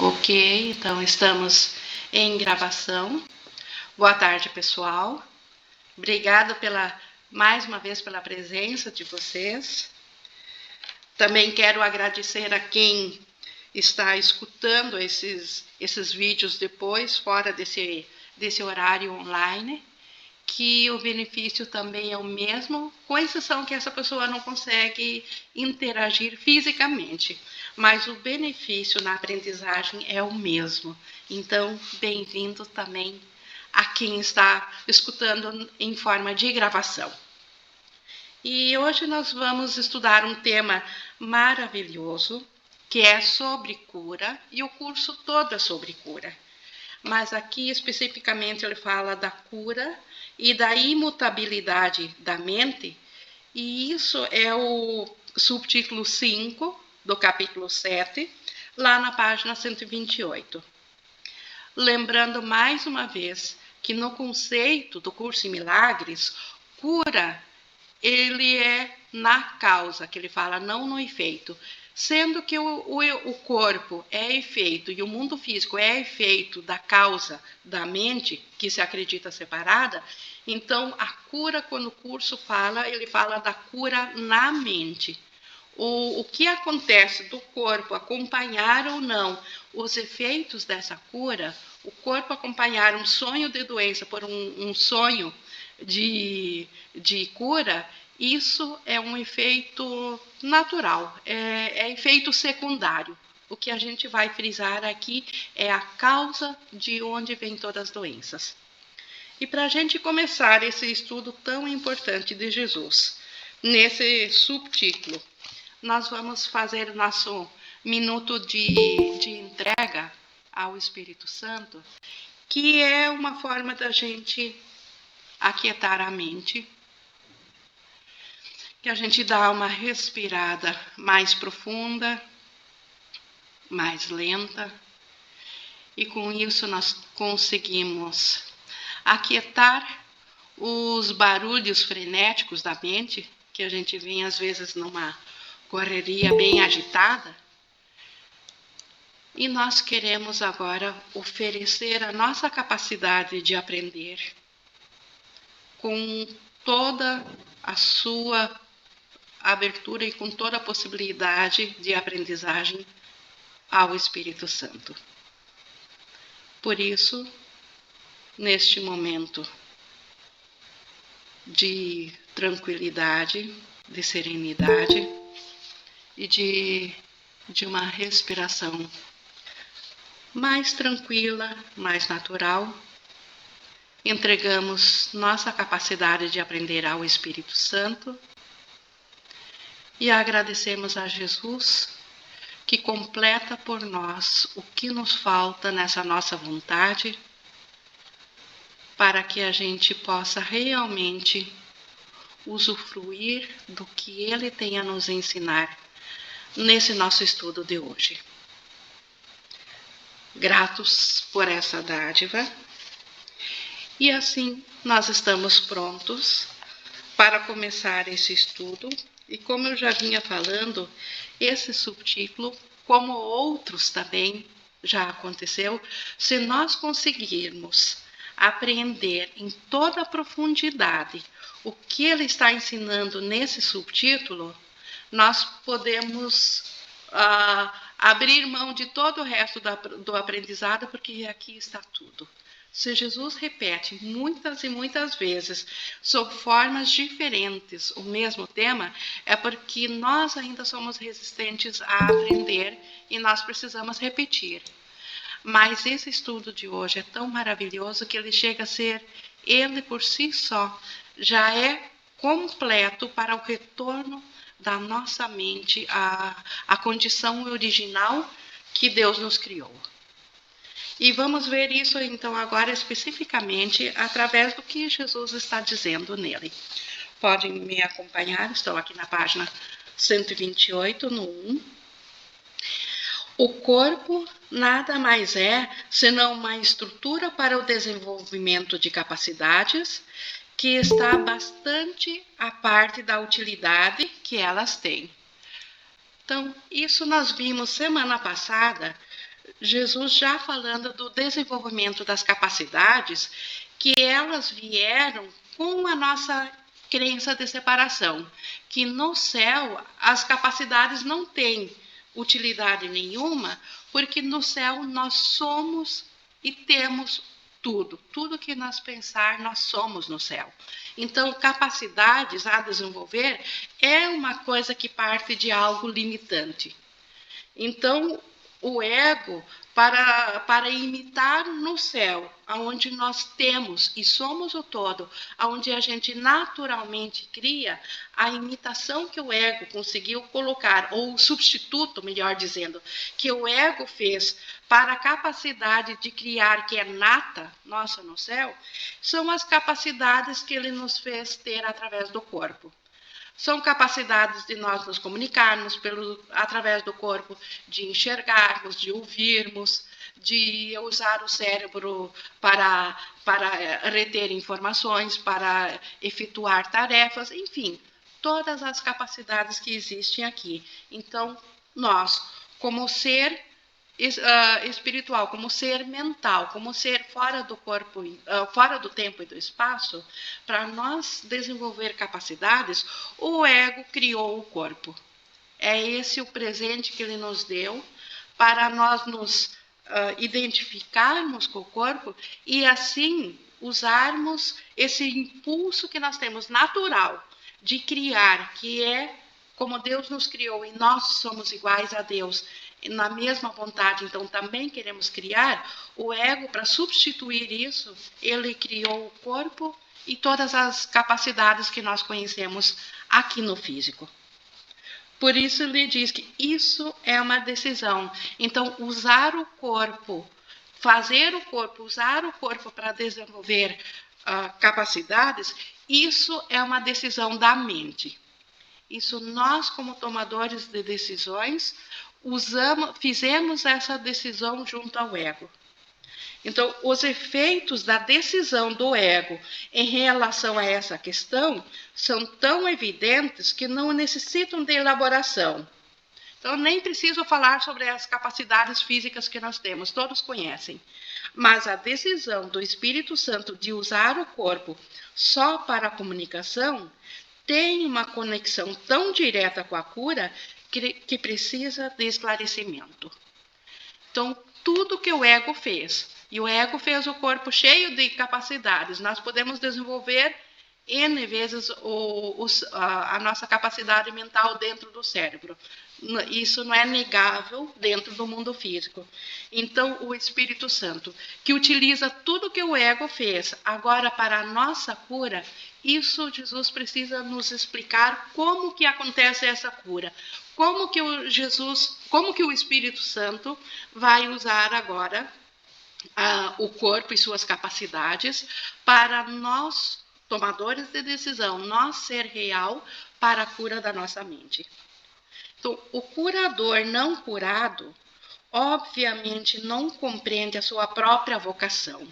Ok, então estamos em gravação. Boa tarde, pessoal. Obrigada mais uma vez pela presença de vocês. Também quero agradecer a quem está escutando esses vídeos depois, fora desse horário online, que o benefício também é o mesmo, com exceção que essa pessoa não consegue interagir fisicamente, mas o benefício na aprendizagem é o mesmo. Então, bem-vindo também a quem está escutando em forma de gravação. E hoje nós vamos estudar um tema maravilhoso, que é sobre cura, e o curso todo é sobre cura. Mas aqui especificamente ele fala da cura e da imutabilidade da mente, e isso é o subtítulo 5 do capítulo 7, lá na página 128. Lembrando mais uma vez que no conceito do curso em milagres, cura, ele é na causa, que ele fala, não no efeito. Sendo que o corpo é efeito e o mundo físico é efeito da causa da mente, que se acredita separada, então a cura, quando o curso fala, ele fala da cura na mente. O que acontece do corpo acompanhar ou não os efeitos dessa cura, o corpo acompanhar um sonho de doença por um sonho de cura, isso é um efeito natural, é efeito secundário. O que a gente vai frisar aqui é a causa de onde vêm todas as doenças. E para a gente começar esse estudo tão importante de Jesus, nesse subtítulo, nós vamos fazer o nosso minuto de entrega ao Espírito Santo, que é uma forma da gente aquietar a mente, que a gente dá uma respirada mais profunda, mais lenta, e com isso nós conseguimos aquietar os barulhos frenéticos da mente, que a gente vem às vezes numa correria bem agitada, e nós queremos agora oferecer a nossa capacidade de aprender com toda a sua abertura e com toda a possibilidade de aprendizagem ao Espírito Santo. Por isso, neste momento de tranquilidade, de serenidade e de uma respiração mais tranquila, mais natural, entregamos nossa capacidade de aprender ao Espírito Santo e agradecemos a Jesus que completa por nós o que nos falta nessa nossa vontade, para que a gente possa realmente usufruir do que Ele tem a nos ensinar nesse nosso estudo de hoje. Gratos por essa dádiva, e assim nós estamos prontos para começar esse estudo. E como eu já vinha falando, esse subtítulo, como outros também já aconteceu, se nós conseguirmos apreender em toda a profundidade o que ele está ensinando nesse subtítulo, nós podemos abrir mão de todo o resto do aprendizado, porque aqui está tudo. Se Jesus repete muitas e muitas vezes, sob formas diferentes, o mesmo tema, é porque nós ainda somos resistentes a aprender e nós precisamos repetir. Mas esse estudo de hoje é tão maravilhoso que ele chega a ser, ele por si só, já é completo para o retorno da nossa mente à condição original que Deus nos criou. E vamos ver isso então agora especificamente através do que Jesus está dizendo nele. Podem me acompanhar, estou aqui na página 128, no 1. O corpo nada mais é senão uma estrutura para o desenvolvimento de capacidades que está bastante à parte da utilidade que elas têm. Então, isso nós vimos semana passada, Jesus já falando do desenvolvimento das capacidades, que elas vieram com a nossa crença de separação, que no céu as capacidades não têm utilidade nenhuma, porque no céu nós somos e temos tudo que nós pensar, nós somos no céu. Então, capacidades a desenvolver é uma coisa que parte de algo limitante. Então, o ego, para imitar no céu, aonde nós temos e somos o todo, aonde a gente naturalmente cria, a imitação que o ego conseguiu colocar, ou o substituto, melhor dizendo, que o ego fez para a capacidade de criar, que é nata, nossa, no céu, são as capacidades que ele nos fez ter através do corpo. São capacidades de nós nos comunicarmos através do corpo, de enxergarmos, de ouvirmos, de usar o cérebro para reter informações, para efetuar tarefas, enfim, todas as capacidades que existem aqui. Então, nós, como ser espiritual, como ser mental, como ser fora do corpo, fora do tempo e do espaço, para nós desenvolver capacidades, o ego criou o corpo. É esse o presente que ele nos deu para nós nos identificarmos com o corpo e assim usarmos esse impulso que nós temos natural de criar, que é como Deus nos criou e nós somos iguais a Deus na mesma vontade, então também queremos criar, o ego, para substituir isso, ele criou o corpo e todas as capacidades que nós conhecemos aqui no físico. Por isso ele diz que isso é uma decisão. Então, usar o corpo, fazer o corpo, usar o corpo para desenvolver capacidades, isso é uma decisão da mente. Isso nós, como tomadores de decisões, fizemos essa decisão junto ao ego. Então, os efeitos da decisão do ego em relação a essa questão são tão evidentes que não necessitam de elaboração. Então, nem preciso falar sobre as capacidades físicas que nós temos, todos conhecem. Mas a decisão do Espírito Santo de usar o corpo só para a comunicação tem uma conexão tão direta com a cura que precisa de esclarecimento. Então, tudo que o ego fez, e o ego fez o corpo cheio de capacidades, nós podemos desenvolver N vezes a nossa capacidade mental dentro do cérebro. Isso não é negável dentro do mundo físico. Então, o Espírito Santo, que utiliza tudo que o ego fez agora para a nossa cura, isso Jesus precisa nos explicar como que acontece essa cura. Como que o Espírito Santo vai usar agora o corpo e suas capacidades para nós, tomadores de decisão, nós ser real para a cura da nossa mente. Então, o curador não curado, obviamente, não compreende a sua própria vocação.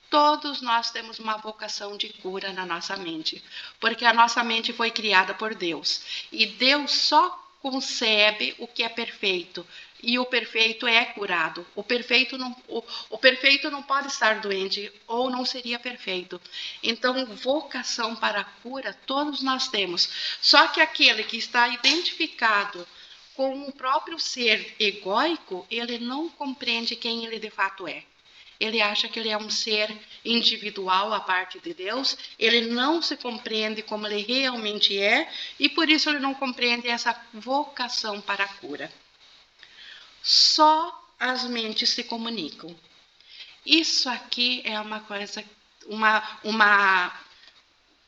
Todos nós temos uma vocação de cura na nossa mente, porque a nossa mente foi criada por Deus. E Deus só concebe o que é perfeito, e o perfeito é curado. O perfeito não pode estar doente, ou não seria perfeito. Então, vocação para a cura, todos nós temos. Só que aquele que está identificado com o próprio ser egóico, ele não compreende quem ele de fato é. Ele acha que ele é um ser individual à parte de Deus, ele não se compreende como ele realmente é, e por isso ele não compreende essa vocação para a cura. Só as mentes se comunicam. Isso aqui é uma coisa,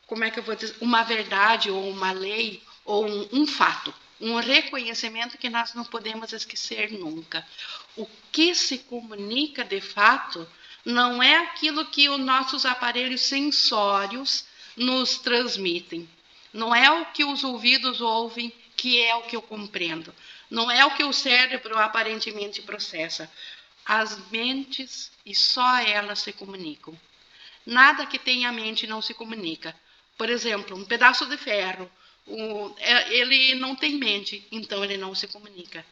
como é que eu vou dizer, uma verdade ou uma lei ou um fato, um reconhecimento que nós não podemos esquecer nunca. O que se comunica de fato não é aquilo que os nossos aparelhos sensórios nos transmitem. Não é o que os ouvidos ouvem que é o que eu compreendo. Não é o que o cérebro aparentemente processa. As mentes, e só elas se comunicam. Nada que tenha mente não se comunica. Por exemplo, um pedaço de ferro, ele não tem mente, então ele não se comunica.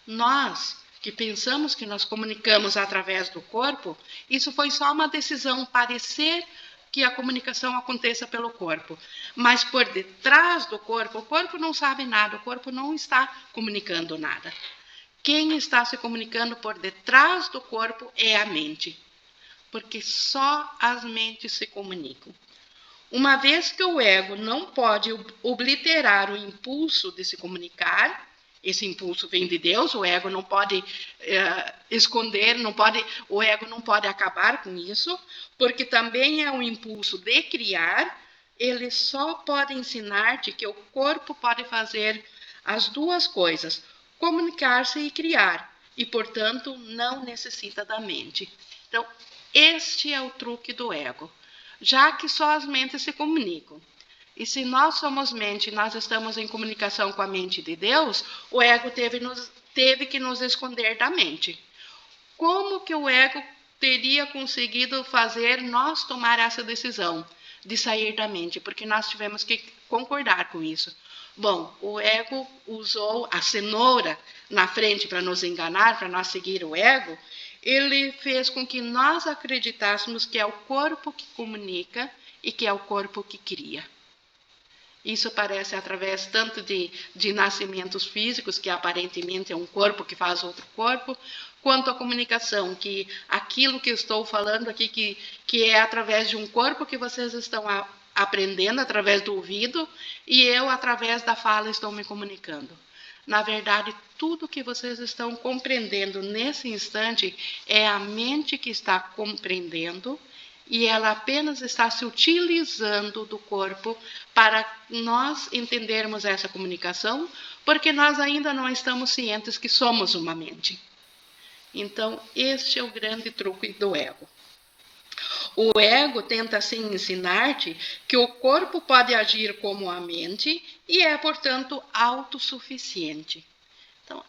Nós que pensamos que nós comunicamos através do corpo, isso foi só uma decisão, parecer que a comunicação aconteça pelo corpo. Mas por detrás do corpo, o corpo não sabe nada, o corpo não está comunicando nada. Quem está se comunicando por detrás do corpo é a mente, porque só as mentes se comunicam. Uma vez que o ego não pode obliterar o impulso de se comunicar, esse impulso vem de Deus, o ego não pode esconder, o ego não pode acabar com isso, porque também é um impulso de criar, ele só pode ensinar-te que o corpo pode fazer as duas coisas, comunicar-se e criar, e, portanto, não necessita da mente. Então, este é o truque do ego, já que só as mentes se comunicam. E se nós somos mente, nós estamos em comunicação com a mente de Deus, o ego teve que nos esconder da mente. Como que o ego teria conseguido fazer nós tomar essa decisão de sair da mente? Porque nós tivemos que concordar com isso. Bom, o ego usou a cenoura na frente para nos enganar, para nós seguir o ego. Ele fez com que nós acreditássemos que é o corpo que comunica e que é o corpo que cria. Isso aparece através tanto de nascimentos físicos, que aparentemente é um corpo que faz outro corpo, quanto a comunicação, que aquilo que eu estou falando aqui, que é através de um corpo que vocês estão aprendendo, através do ouvido, e eu, através da fala, estou me comunicando. Na verdade, tudo que vocês estão compreendendo nesse instante é a mente que está compreendendo, e ela apenas está se utilizando do corpo para nós entendermos essa comunicação, porque nós ainda não estamos cientes que somos uma mente. Então, este é o grande truque do ego. O ego tenta assim ensinar-te que o corpo pode agir como a mente e é, portanto, autossuficiente. Então,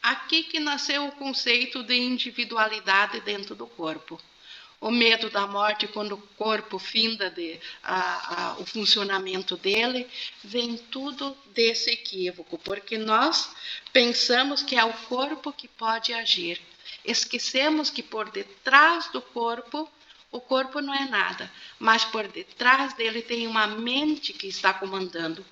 aqui que nasceu o conceito de individualidade dentro do corpo. O medo da morte, quando o corpo finda o funcionamento dele, vem tudo desse equívoco, porque nós pensamos que é o corpo que pode agir. Esquecemos que por detrás do corpo, o corpo não é nada, mas por detrás dele tem uma mente que está comandando.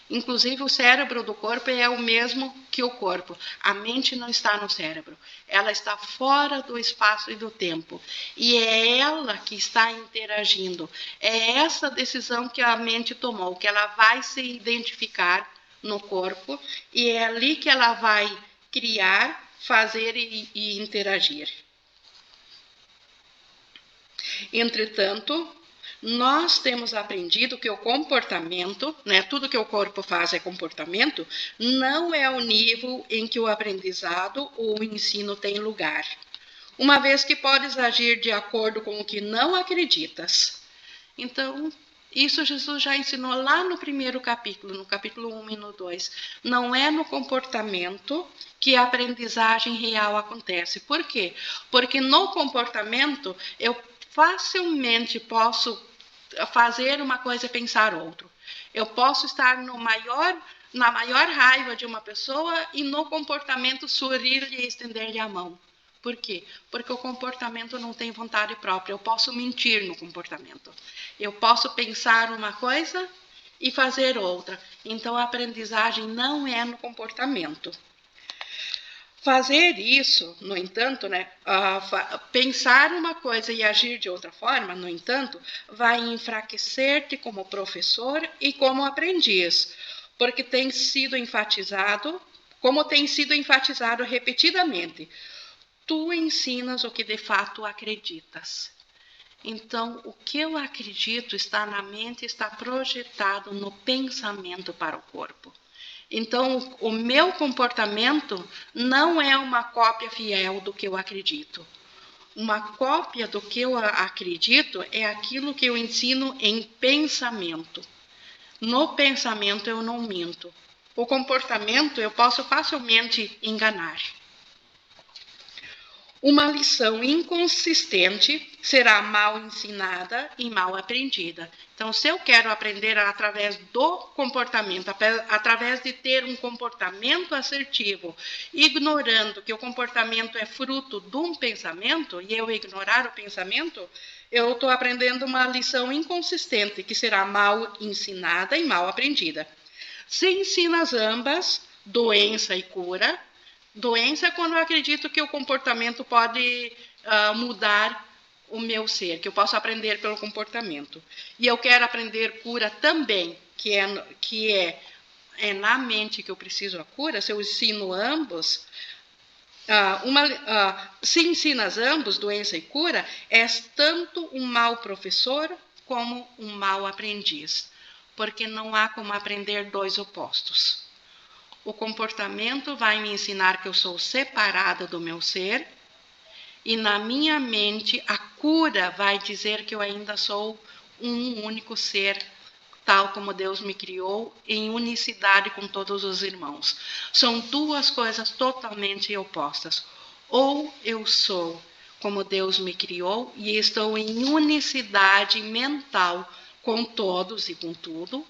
Inclusive, o cérebro do corpo é o mesmo que o corpo. A mente não está no cérebro. Ela está fora do espaço e do tempo. E é ela que está interagindo. É essa decisão que a mente tomou, que ela vai se identificar no corpo e é ali que ela vai criar, fazer e interagir. Entretanto, nós temos aprendido que o comportamento, né, tudo que o corpo faz é comportamento, não é o nível em que o aprendizado ou o ensino tem lugar, uma vez que podes agir de acordo com o que não acreditas. Então, isso Jesus já ensinou lá no primeiro capítulo, no capítulo 1 e no 2. Não é no comportamento que a aprendizagem real acontece. Por quê? Porque no comportamento eu facilmente posso fazer uma coisa e pensar outro. Eu posso estar na maior raiva de uma pessoa e no comportamento sorrir-lhe e estender-lhe a mão. Por quê? Porque o comportamento não tem vontade própria. Eu posso mentir no comportamento. Eu posso pensar uma coisa e fazer outra. Então, a aprendizagem não é no comportamento. Fazer isso, no entanto, né, pensar uma coisa e agir de outra forma, no entanto, vai enfraquecer-te como professor e como aprendiz, porque tem sido enfatizado, como tem sido enfatizado repetidamente, tu ensinas o que de fato acreditas. Então, o que eu acredito está na mente, está projetado no pensamento para o corpo. Então, o meu comportamento não é uma cópia fiel do que eu acredito. Uma cópia do que eu acredito é aquilo que eu ensino em pensamento. No pensamento eu não minto. O comportamento eu posso facilmente enganar. Uma lição inconsistente será mal ensinada e mal aprendida. Então, se eu quero aprender através do comportamento, através de ter um comportamento assertivo, ignorando que o comportamento é fruto de um pensamento, e eu ignorar o pensamento, eu estou aprendendo uma lição inconsistente, que será mal ensinada e mal aprendida. Se ensinas ambas, doença e cura. Doença é quando eu acredito que o comportamento pode mudar o meu ser, que eu posso aprender pelo comportamento. E eu quero aprender cura também, que é na mente que eu preciso a cura. Se eu ensino ambos, se ensinas ambos, doença e cura, és tanto um mau professor como um mau aprendiz, porque não há como aprender dois opostos. O comportamento vai me ensinar que eu sou separada do meu ser, e na minha mente a cura vai dizer que eu ainda sou um único ser, tal como Deus me criou, em unicidade com todos os irmãos. São duas coisas totalmente opostas. Ou eu sou como Deus me criou e estou em unicidade mental com todos e com tudo,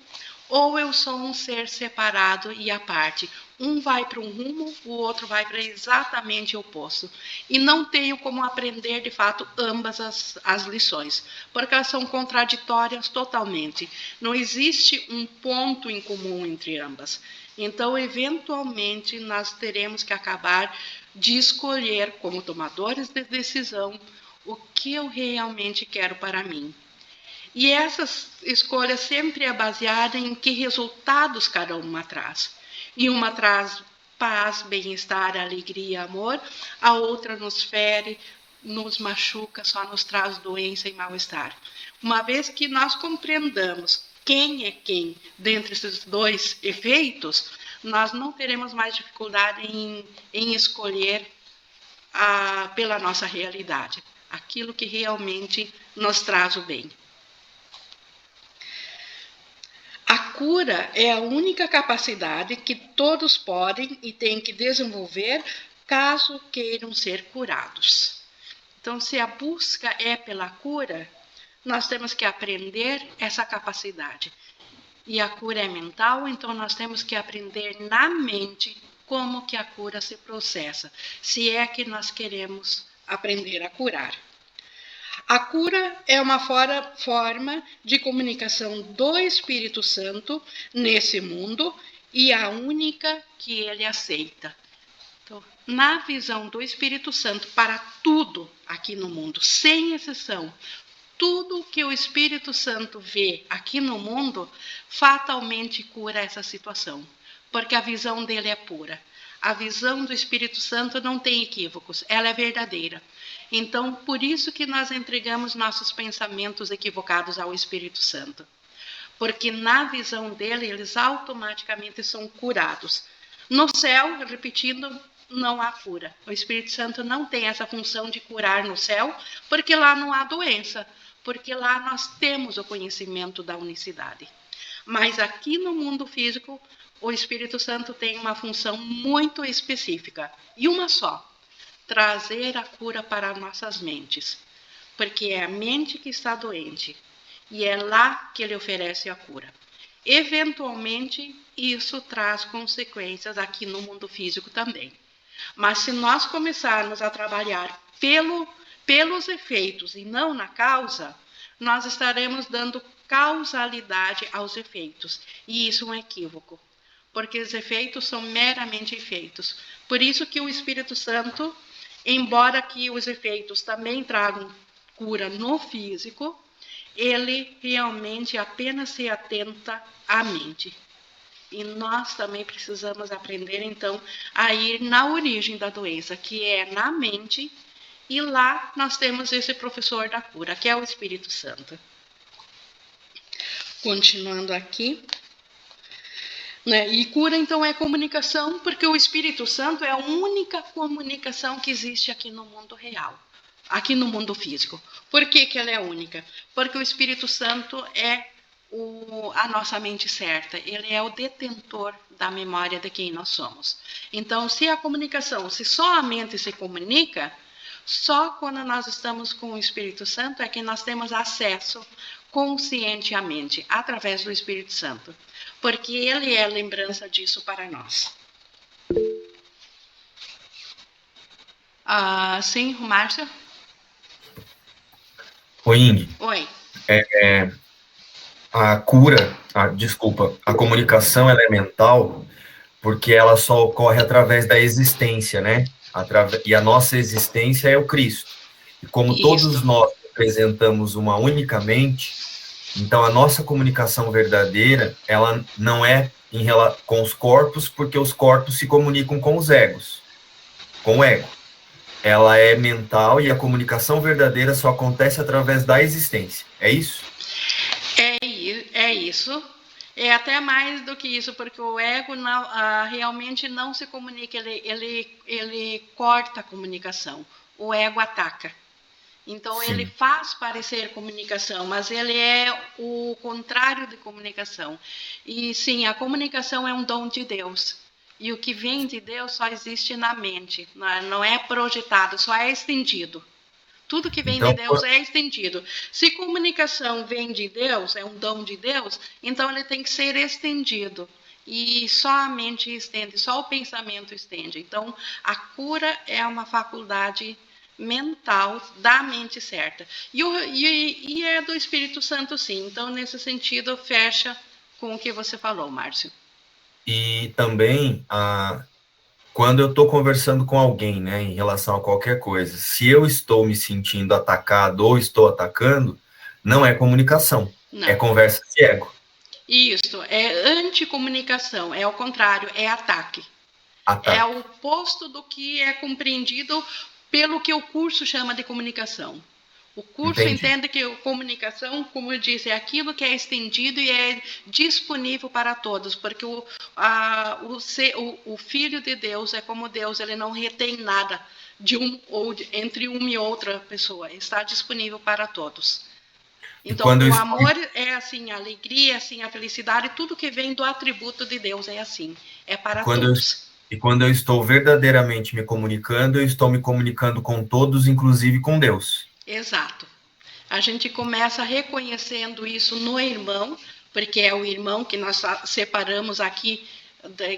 ou eu sou um ser separado e à parte. Um vai para um rumo, o outro vai para exatamente o oposto. E não tenho como aprender, de fato, ambas as lições, porque elas são contraditórias totalmente. Não existe um ponto em comum entre ambas. Então, eventualmente, nós teremos que acabar de escolher, como tomadores de decisão, o que eu realmente quero para mim. E essa escolha sempre é baseada em que resultados cada uma traz. E uma traz paz, bem-estar, alegria, amor, a outra nos fere, nos machuca, só nos traz doença e mal-estar. Uma vez que nós compreendamos quem é quem dentre esses dois efeitos, nós não teremos mais dificuldade em escolher pela nossa realidade, aquilo que realmente nos traz o bem. A cura é a única capacidade que todos podem e têm que desenvolver caso queiram ser curados. Então, se a busca é pela cura, nós temos que aprender essa capacidade. E a cura é mental, então nós temos que aprender na mente como que a cura se processa, se é que nós queremos aprender a curar. A cura é uma forma de comunicação do Espírito Santo nesse mundo e a única que ele aceita. Então, na visão do Espírito Santo para tudo aqui no mundo, sem exceção, tudo que o Espírito Santo vê aqui no mundo fatalmente cura essa situação, porque a visão dele é pura. A visão do Espírito Santo não tem equívocos, ela é verdadeira. Então, por isso que nós entregamos nossos pensamentos equivocados ao Espírito Santo. Porque na visão dele, eles automaticamente são curados. No céu, repetindo, não há cura. O Espírito Santo não tem essa função de curar no céu, porque lá não há doença, porque lá nós temos o conhecimento da unicidade. Mas aqui no mundo físico, o Espírito Santo tem uma função muito específica, e uma só: trazer a cura para nossas mentes, porque é a mente que está doente, e é lá que ele oferece a cura. Eventualmente, isso traz consequências aqui no mundo físico também. Mas se nós começarmos a trabalhar pelos efeitos e não na causa, nós estaremos dando causalidade aos efeitos, e isso é um equívoco, porque os efeitos são meramente efeitos. Por isso que o Espírito Santo, embora que os efeitos também tragam cura no físico, ele realmente apenas se atenta à mente. E nós também precisamos aprender, então, a ir na origem da doença, que é na mente, e lá nós temos esse professor da cura, que é o Espírito Santo. Continuando aqui. E cura, então, é comunicação, porque o Espírito Santo é a única comunicação que existe aqui no mundo real, aqui no mundo físico. Por que ela é única? Porque o Espírito Santo é a nossa mente certa, ele é o detentor da memória de quem nós somos. Então, se a comunicação, se só a mente se comunica, Só quando nós estamos com o Espírito Santo é que nós temos acesso conscientemente, através do Espírito Santo, porque ele é lembrança disso para nós. Sim, Márcio? Oi, Ing. Oi. A comunicação ela é mental porque ela só ocorre através da existência, né? E a nossa existência é o Cristo. E como Isso. todos nós representamos uma única mente, então a nossa comunicação verdadeira, ela não é com os corpos, porque os corpos se comunicam com os egos, com o ego. Ela é mental e a comunicação verdadeira só acontece através da existência. É isso? É isso. É até mais do que isso, porque o ego realmente não se comunica, ele corta a comunicação. O ego ataca. Então, Sim. ele faz parecer comunicação, mas ele é o contrário de comunicação. E sim, a comunicação é um dom de Deus. E o que vem de Deus só existe na mente, não é projetado, só é estendido. Tudo que vem de Deus é estendido. Se comunicação vem de Deus, é um dom de Deus, então ele tem que ser estendido. E só a mente estende, só o pensamento estende. Então, a cura é uma faculdade mental da mente certa. E é do Espírito Santo, sim. Então, nesse sentido, fecha com o que você falou, Márcio. E também, quando eu estou conversando com alguém, né, em relação a qualquer coisa, se eu estou me sentindo atacado ou estou atacando, não é comunicação, Não. é conversa de ego. Isso, é anticomunicação, é o contrário, é ataque. É o oposto do que é compreendido pelo que o curso chama de comunicação. O curso entende que comunicação, como eu disse, é aquilo que é estendido e é disponível para todos, porque o Filho de Deus é como Deus, ele não retém nada entre uma e outra pessoa, está disponível para todos. Então, o amor é assim, a alegria é assim, a felicidade, tudo que vem do atributo de Deus é assim, é para todos. E quando eu estou verdadeiramente me comunicando, eu estou me comunicando com todos, inclusive com Deus. Exato. A gente começa reconhecendo isso no irmão, porque é o irmão que nós separamos aqui,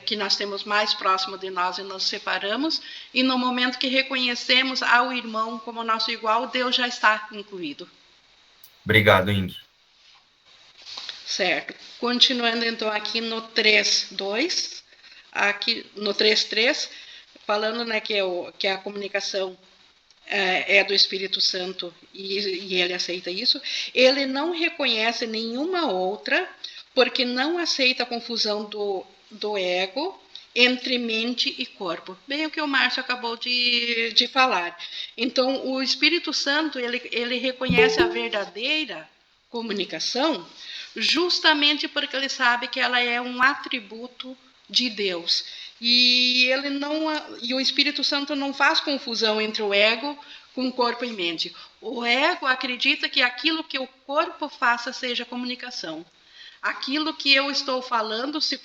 que nós temos mais próximo de nós e nos separamos, e no momento que reconhecemos ao irmão como nosso igual, Deus já está incluído. Obrigado, Ing. Certo. Continuando então aqui no 3.2, aqui no 3.3, falando, né, que a comunicação é do Espírito Santo e ele aceita isso, ele não reconhece nenhuma outra, porque não aceita a confusão do ego entre mente e corpo. Bem o que o Márcio acabou de falar. Então, o Espírito Santo, ele reconhece a verdadeira comunicação justamente porque ele sabe que ela é um atributo de Deus. E o Espírito Santo não faz confusão entre o ego com corpo e mente. O ego acredita que aquilo que o corpo faça seja comunicação. Aquilo que eu estou falando, se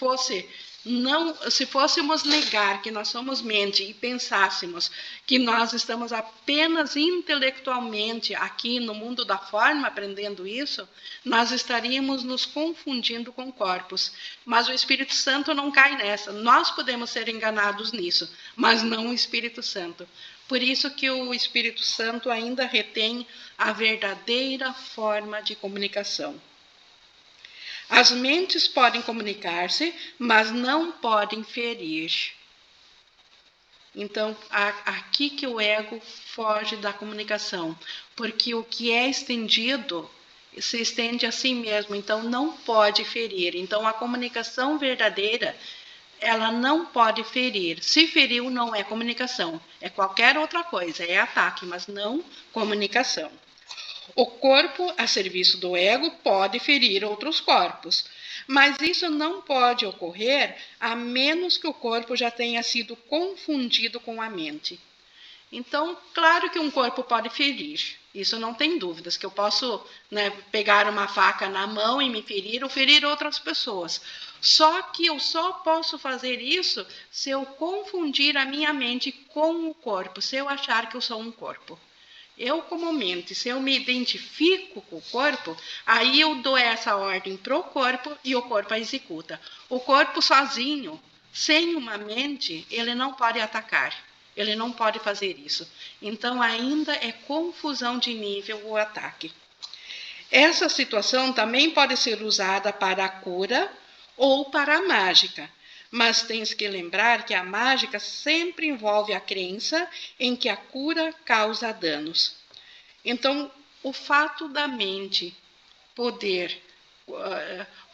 fôssemos negar que nós somos mente e pensássemos que nós estamos apenas intelectualmente aqui no mundo da forma aprendendo isso, nós estaríamos nos confundindo com corpos. Mas o Espírito Santo não cai nessa. Nós podemos ser enganados nisso, mas não o Espírito Santo. Por isso que o Espírito Santo ainda retém a verdadeira forma de comunicação. As mentes podem comunicar-se, mas não podem ferir. Então, aqui que o ego foge da comunicação, porque o que é estendido se estende a si mesmo, então não pode ferir. Então, a comunicação verdadeira, ela não pode ferir. Se feriu, não é comunicação, é qualquer outra coisa, é ataque, mas não comunicação. O corpo, a serviço do ego, pode ferir outros corpos, mas isso não pode ocorrer a menos que o corpo já tenha sido confundido com a mente. Então, claro que um corpo pode ferir, isso não tem dúvidas, que eu posso, né, pegar uma faca na mão e me ferir ou ferir outras pessoas. Só que eu só posso fazer isso se eu confundir a minha mente com o corpo, se eu achar que eu sou um corpo. Eu, como mente, se eu me identifico com o corpo, aí eu dou essa ordem para o corpo e o corpo a executa. O corpo sozinho, sem uma mente, ele não pode atacar. Ele não pode fazer isso. Então, ainda é confusão de nível o ataque. Essa situação também pode ser usada para a cura ou para a mágica. Mas tens que lembrar que a mágica sempre envolve a crença em que a cura causa danos. Então, o fato da mente poder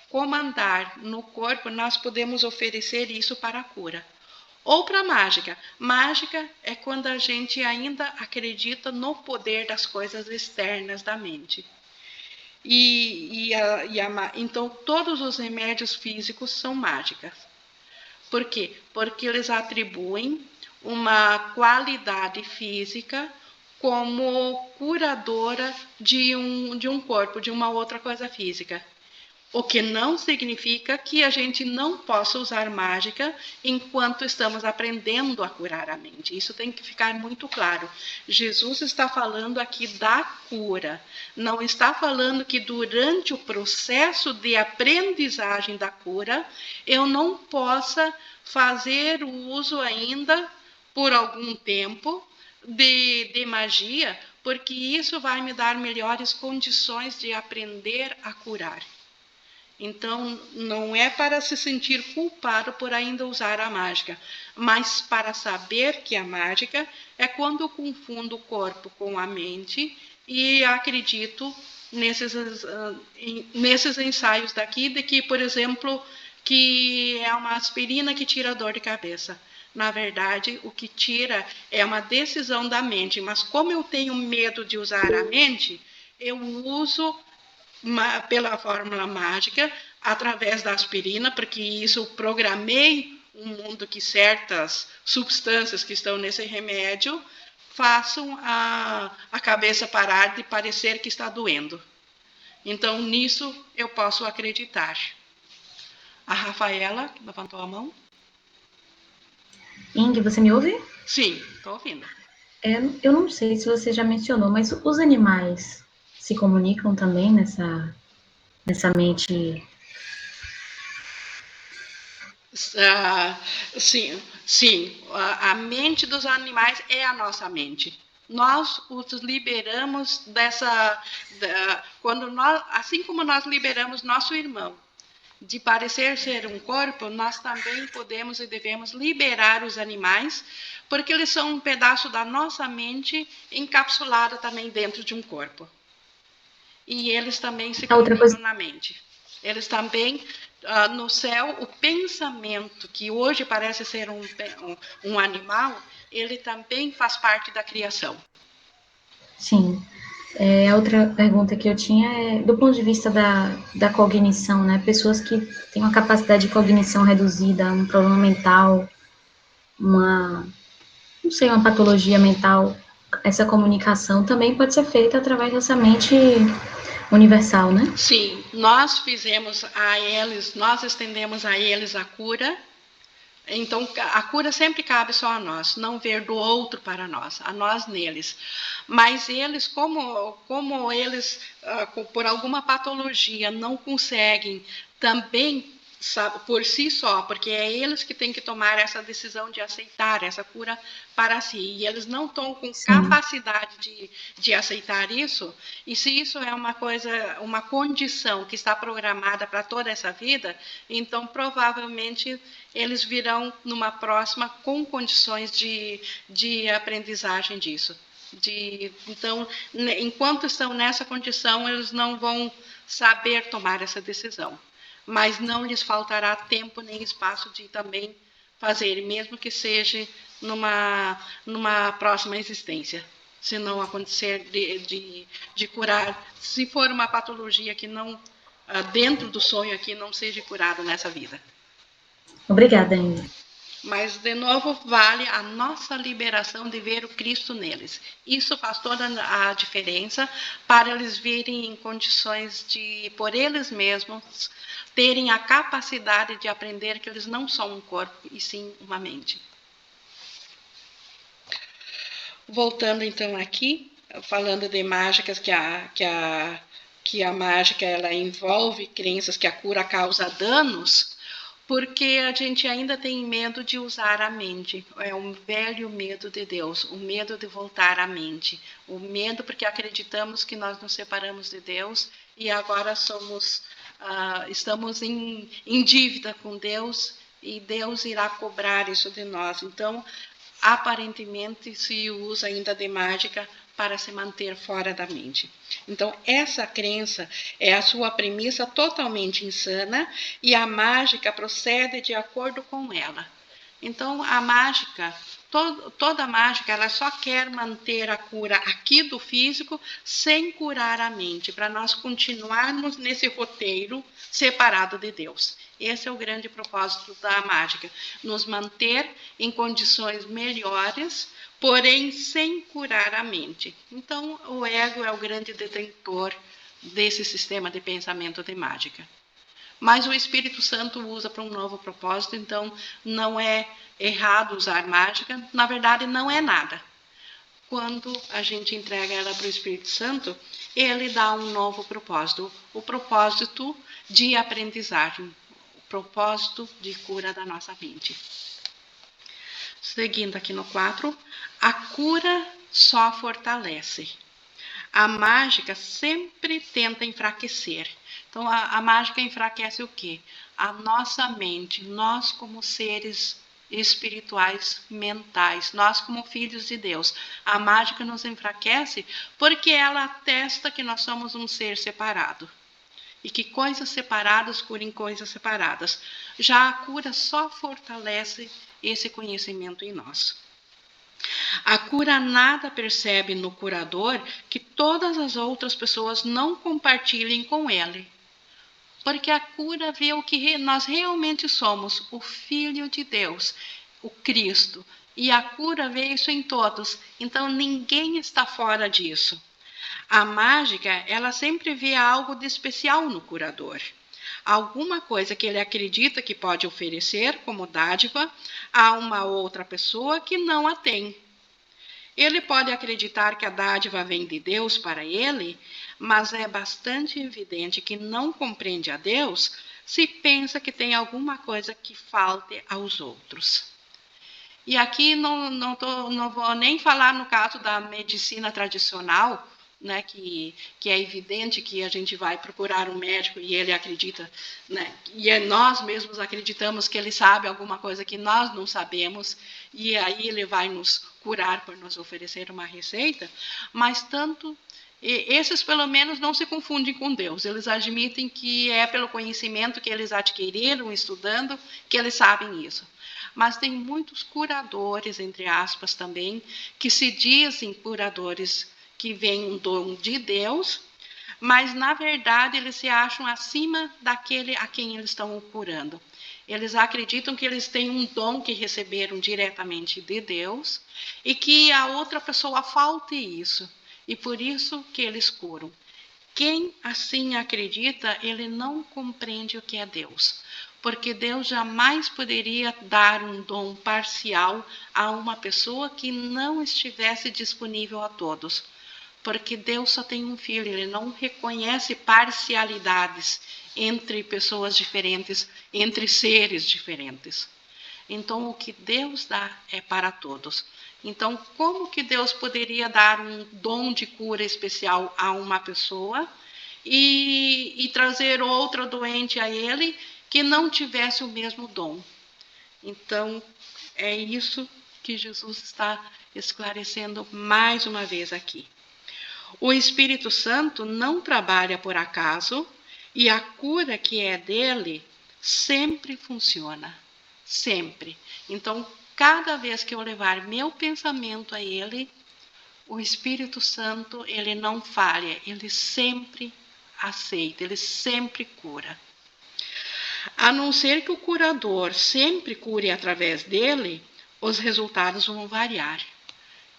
comandar no corpo, nós podemos oferecer isso para a cura. Ou para a mágica. Mágica é quando a gente ainda acredita no poder das coisas externas da mente. Então, todos os remédios físicos são mágicas. Por quê? Porque eles atribuem uma qualidade física como curadora de um corpo, de uma outra coisa física. O que não significa que a gente não possa usar mágica enquanto estamos aprendendo a curar a mente. Isso tem que ficar muito claro. Jesus está falando aqui da cura. Não está falando que durante o processo de aprendizagem da cura, eu não possa fazer o uso ainda, por algum tempo, de magia, porque isso vai me dar melhores condições de aprender a curar. Então, não é para se sentir culpado por ainda usar a mágica, mas para saber que a mágica é quando eu confundo o corpo com a mente e acredito nesses ensaios daqui, de que, por exemplo, que é uma aspirina que tira a dor de cabeça. Na verdade, o que tira é uma decisão da mente, mas como eu tenho medo de usar a mente, eu uso pela fórmula mágica, através da aspirina, porque isso eu programei um mundo que certas substâncias que estão nesse remédio façam a cabeça parar de parecer que está doendo. Então, nisso eu posso acreditar. A Rafaela, que levantou a mão. Ing, você me ouve? Sim, estou ouvindo. Eu não sei se você já mencionou, mas os animais se comunicam também nessa mente? Sim. A mente dos animais é a nossa mente. Nós os liberamos assim como nós liberamos nosso irmão de parecer ser um corpo, nós também podemos e devemos liberar os animais, porque eles são um pedaço da nossa mente encapsulada também dentro de um corpo. E eles também se comunicam na mente. Eles também, no céu, o pensamento, que hoje parece ser um animal, ele também faz parte da criação. Sim. A outra pergunta que eu tinha é, do ponto de vista da cognição, né? Pessoas que têm uma capacidade de cognição reduzida, um problema mental, uma patologia mental, essa comunicação também pode ser feita através dessa mente universal, né? Sim, nós estendemos a eles a cura. Então, a cura sempre cabe só a nós, não ver do outro para nós, a nós neles. Mas eles, como eles, por alguma patologia, não conseguem também, por si só, porque é eles que têm que tomar essa decisão de aceitar essa cura para si, e eles não estão com capacidade de aceitar isso, e se isso é uma condição que está programada para toda essa vida, então provavelmente eles virão numa próxima com condições de aprendizagem disso. Então, enquanto estão nessa condição, eles não vão saber tomar essa decisão. Mas não lhes faltará tempo nem espaço de também fazer, mesmo que seja numa próxima existência. Se não acontecer de curar, se for uma patologia que não, dentro do sonho aqui, não seja curada nessa vida. Obrigada, Ingrid. Mas, de novo, vale a nossa liberação de ver o Cristo neles. Isso faz toda a diferença para eles virem em condições de, por eles mesmos, terem a capacidade de aprender que eles não são um corpo, e sim uma mente. Voltando, então, aqui, falando de mágicas, que a mágica ela envolve crenças que a cura causa danos, porque a gente ainda tem medo de usar a mente. É um velho medo de Deus, o medo de voltar à mente. O medo porque acreditamos que nós nos separamos de Deus e agora estamos em dívida com Deus e Deus irá cobrar isso de nós. Então, aparentemente se usa ainda de mágica para se manter fora da mente. Então, essa crença é a sua premissa totalmente insana e a mágica procede de acordo com ela. Então, a mágica, toda mágica, ela só quer manter a cura aqui do físico sem curar a mente, para nós continuarmos nesse roteiro separado de Deus. Esse é o grande propósito da mágica, nos manter em condições melhores, porém sem curar a mente. Então, o ego é o grande detentor desse sistema de pensamento de mágica. Mas o Espírito Santo usa para um novo propósito, então não é errado usar mágica, na verdade não é nada. Quando a gente entrega ela para o Espírito Santo, ele dá um novo propósito, o propósito de aprendizagem, o propósito de cura da nossa mente. Seguindo aqui no 4, a cura só fortalece. A mágica sempre tenta enfraquecer. Então, a mágica enfraquece o quê? A nossa mente, nós como seres espirituais, mentais, nós como filhos de Deus. A mágica nos enfraquece porque ela atesta que nós somos um ser separado. E que coisas separadas curem coisas separadas. Já a cura só fortalece esse conhecimento em nós. A cura nada percebe no curador que todas as outras pessoas não compartilhem com ele. Porque a cura vê o que nós realmente somos, o Filho de Deus, o Cristo. E a cura vê isso em todos. Então ninguém está fora disso. A mágica, ela sempre vê algo de especial no curador. Alguma coisa que ele acredita que pode oferecer como dádiva a uma outra pessoa que não a tem. Ele pode acreditar que a dádiva vem de Deus para ele, mas é bastante evidente que não compreende a Deus se pensa que tem alguma coisa que falte aos outros. E aqui não vou nem falar no caso da medicina tradicional, né, que é evidente que a gente vai procurar um médico e ele acredita, né, e nós mesmos acreditamos que ele sabe alguma coisa que nós não sabemos, e aí ele vai nos curar por nos oferecer uma receita, mas esses pelo menos não se confundem com Deus, eles admitem que é pelo conhecimento que eles adquiriram estudando que eles sabem isso. Mas tem muitos curadores, entre aspas, também, que se dizem curadores que vem um dom de Deus, mas na verdade eles se acham acima daquele a quem eles estão curando. Eles acreditam que eles têm um dom que receberam diretamente de Deus e que a outra pessoa falte isso, e por isso que eles curam. Quem assim acredita, ele não compreende o que é Deus, porque Deus jamais poderia dar um dom parcial a uma pessoa que não estivesse disponível a todos. Porque Deus só tem um filho, ele não reconhece parcialidades entre pessoas diferentes, entre seres diferentes. Então, o que Deus dá é para todos. Então, como que Deus poderia dar um dom de cura especial a uma pessoa e trazer outra doente a ele que não tivesse o mesmo dom? Então, é isso que Jesus está esclarecendo mais uma vez aqui. O Espírito Santo não trabalha por acaso e a cura que é dele sempre funciona. Sempre. Então, cada vez que eu levar meu pensamento a ele, o Espírito Santo, ele não falha, ele sempre aceita, ele sempre cura. A não ser que o curador sempre cure através dele, os resultados vão variar.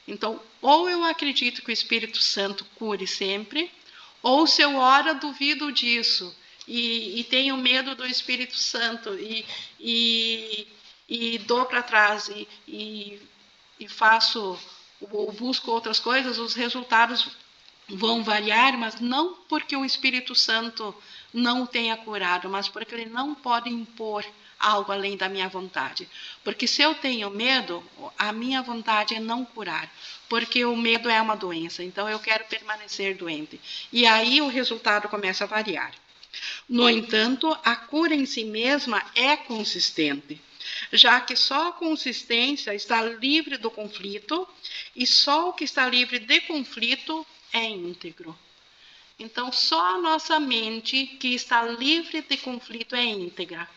Então, ou eu acredito que o Espírito Santo cure sempre, ou se eu ora, duvido disso, e tenho medo do Espírito Santo, e dou para trás, e faço, ou busco outras coisas, os resultados vão variar, mas não porque o Espírito Santo não tenha curado, mas porque ele não pode impor algo além da minha vontade. Porque se eu tenho medo, a minha vontade é não curar, porque o medo é uma doença, então eu quero permanecer doente. E aí o resultado começa a variar. No entanto, a cura em si mesma é consistente, já que só a consistência está livre do conflito e só o que está livre de conflito é íntegro. Então, só a nossa mente que está livre de conflito é íntegra.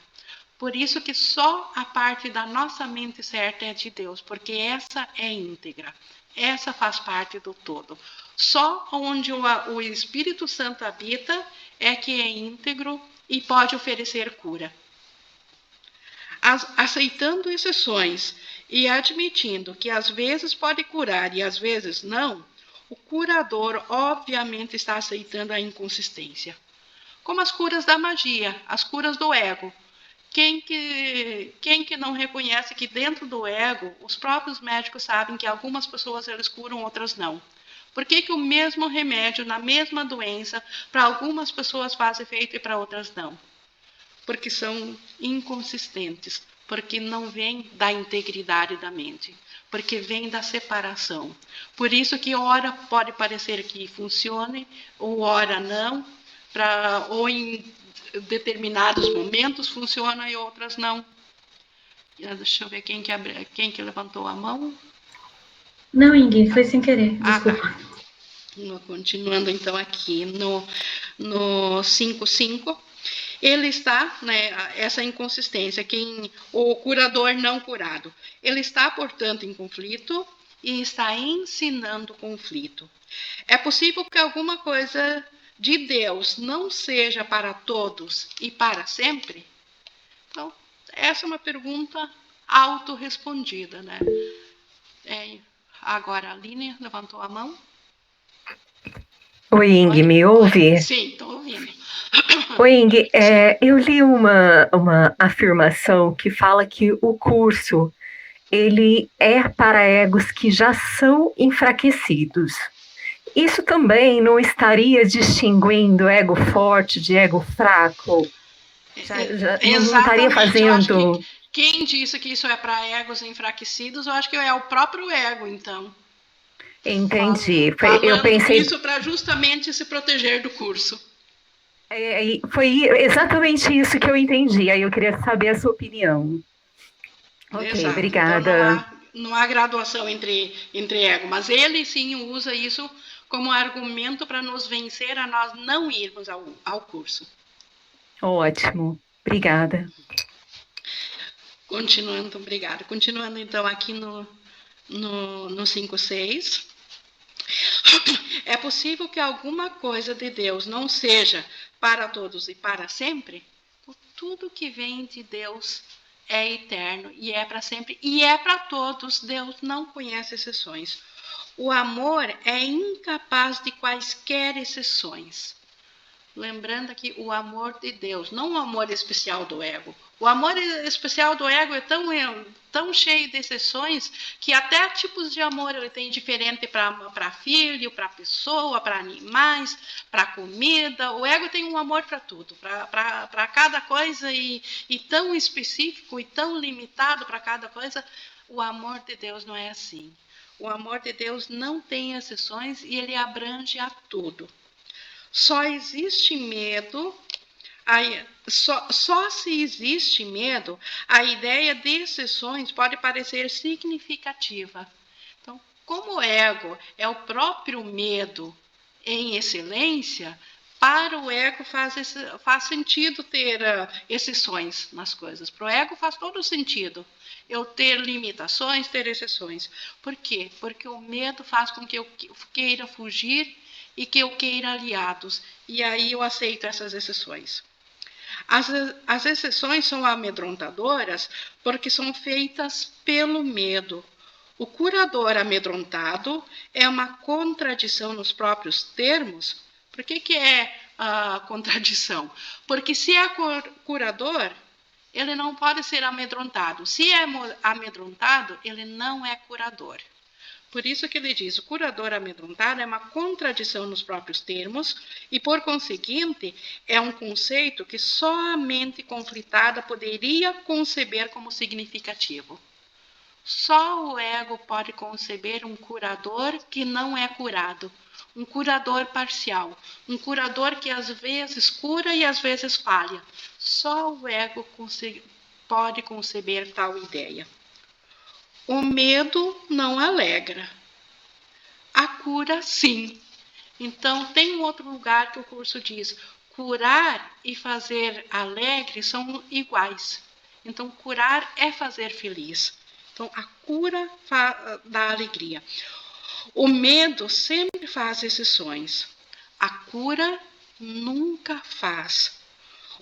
Por isso que só a parte da nossa mente certa é de Deus, porque essa é íntegra. Essa faz parte do todo. Só onde o Espírito Santo habita é que é íntegro e pode oferecer cura. Aceitando exceções e admitindo que às vezes pode curar e às vezes não, o curador obviamente está aceitando a inconsistência. Como as curas da magia, as curas do ego. Quem que não reconhece que dentro do ego, os próprios médicos sabem que algumas pessoas eles curam, outras não? Por que o mesmo remédio na mesma doença, para algumas pessoas faz efeito e para outras não? Porque são inconsistentes, porque não vem da integridade da mente, porque vem da separação. Por isso que ora pode parecer que funcione, ou ora não, ou em determinados momentos funciona e outras não. Deixa eu ver quem que levantou a mão. Não, Ingrid, foi sem querer, desculpa. Tá. Continuando então aqui no 5.5. Ele está, né, essa inconsistência, o curador não curado, ele está, portanto, em conflito e está ensinando conflito. É possível que alguma coisa de Deus não seja para todos e para sempre? Então, essa é uma pergunta autorrespondida, né? Agora, a Aline levantou a mão. Oi, Ing, me ouve? Sim, estou ouvindo. Oi, Ing, eu li uma afirmação que fala que o curso ele é para egos que já são enfraquecidos. Isso também não estaria distinguindo ego forte de ego fraco? Não estaria fazendo... Quem disse que isso é para egos enfraquecidos, eu acho que é o próprio ego, então. Entendi. Eu pensei isso para justamente se proteger do curso. Foi exatamente isso que eu entendi. Aí eu queria saber a sua opinião. Ok, exato. Obrigada. Então, não há graduação entre ego, mas ele sim usa isso como argumento para nos vencer a nós não irmos ao curso. Ótimo, obrigada. Obrigada. Continuando então aqui no 5.6. É possível que alguma coisa de Deus não seja para todos e para sempre? Tudo que vem de Deus é eterno e é para sempre e é para todos. Deus não conhece exceções. O amor é incapaz de quaisquer exceções. Lembrando aqui o amor de Deus, não o amor especial do ego. O amor especial do ego é tão cheio de exceções que até tipos de amor ele tem diferente para filho, para pessoa, para animais, para comida. O ego tem um amor para tudo, para cada coisa e tão específico e tão limitado para cada coisa. O amor de Deus não é assim. O amor de Deus não tem exceções e ele abrange a tudo. Só existe medo, só se existe medo, a ideia de exceções pode parecer significativa. Então, como o ego é o próprio medo em excelência, para o ego faz sentido ter exceções nas coisas. Para o ego faz todo sentido eu ter limitações, ter exceções. Por quê? Porque o medo faz com que eu queira fugir e que eu queira aliados, e aí eu aceito essas exceções. As exceções são amedrontadoras porque são feitas pelo medo. O curador amedrontado é uma contradição nos próprios termos. Por que é a contradição? Porque se é curador, ele não pode ser amedrontado. Se é amedrontado, ele não é curador. Por isso que ele diz, o curador amedrontado é uma contradição nos próprios termos e, por conseguinte, é um conceito que só a mente conflitada poderia conceber como significativo. Só o ego pode conceber um curador que não é curado, um curador parcial, um curador que às vezes cura e às vezes falha. Só o ego pode conceber tal ideia. O medo não alegra. A cura, sim. Então, tem um outro lugar que o curso diz: curar e fazer alegre são iguais. Então, curar é fazer feliz. Então, a cura dá alegria. O medo sempre faz exceções. A cura nunca faz.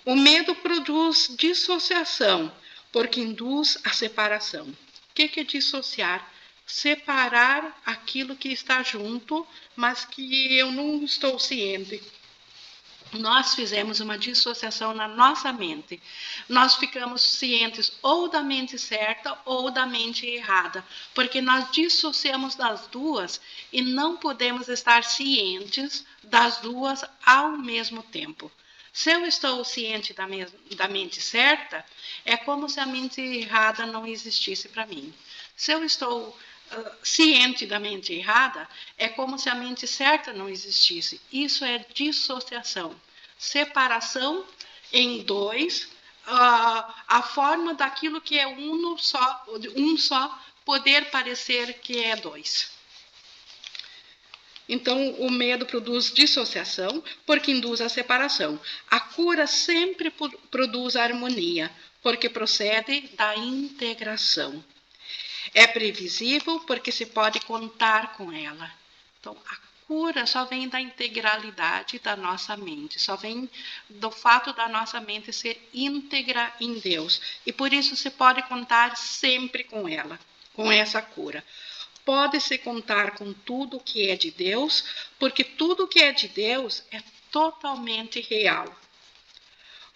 O medo produz dissociação, porque induz a separação. O que é dissociar? Separar aquilo que está junto, mas que eu não estou ciente. Nós fizemos uma dissociação na nossa mente. Nós ficamos cientes ou da mente certa ou da mente errada, porque nós dissociamos das duas e não podemos estar cientes das duas ao mesmo tempo. Se eu estou ciente da mente certa, é como se a mente errada não existisse para mim. Se eu estou ciente da mente errada, é como se a mente certa não existisse. Isso é dissociação. Separação em dois, a forma daquilo que é um só poder parecer que é dois. Então, o medo produz dissociação, porque induz a separação. A cura sempre produz harmonia, porque procede da integração. É previsível, porque se pode contar com ela. Então, a cura só vem da integralidade da nossa mente, só vem do fato da nossa mente ser íntegra em Deus. E por isso se pode contar sempre com ela, com essa cura. Pode-se contar com tudo que é de Deus, porque tudo que é de Deus é totalmente real.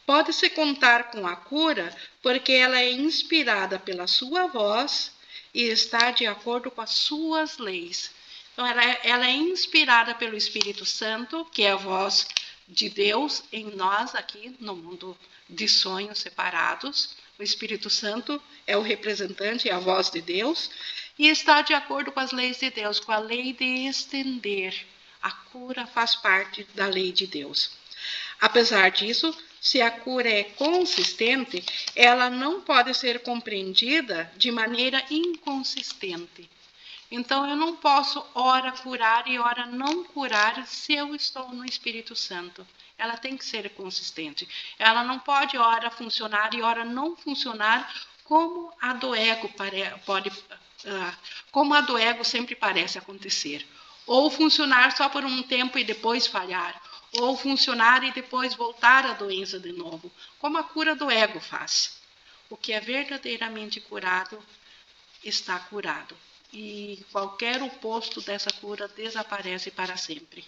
Pode-se contar com a cura, porque ela é inspirada pela sua voz e está de acordo com as suas leis. Então, ela é inspirada pelo Espírito Santo, que é a voz de Deus em nós aqui no mundo de sonhos separados. O Espírito Santo é o representante, é a voz de Deus, e está de acordo com as leis de Deus, com a lei de estender. A cura faz parte da lei de Deus. Apesar disso, se a cura é consistente, ela não pode ser compreendida de maneira inconsistente. Então, eu não posso ora curar e ora não curar se eu estou no Espírito Santo. Ela tem que ser consistente. Ela não pode ora funcionar e ora não funcionar como a do ego como a do ego sempre parece acontecer. Ou funcionar só por um tempo e depois falhar. Ou funcionar e depois voltar à doença de novo, como a cura do ego faz. O que é verdadeiramente curado está curado. E qualquer oposto dessa cura desaparece para sempre.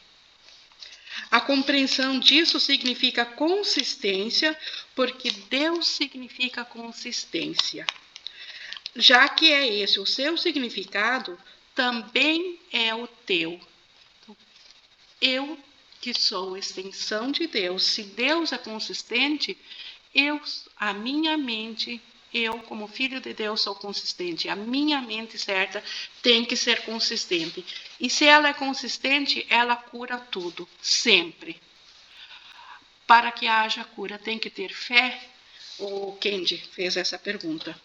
A compreensão disso significa consistência, porque Deus significa consistência. Já que é esse o seu significado, também é o teu. Eu, que sou extensão de Deus, se Deus é consistente, a minha mente, eu como filho de Deus sou consistente. A minha mente certa tem que ser consistente. E se ela é consistente, ela cura tudo, sempre. Para que haja cura, tem que ter fé? O Kendi fez essa pergunta.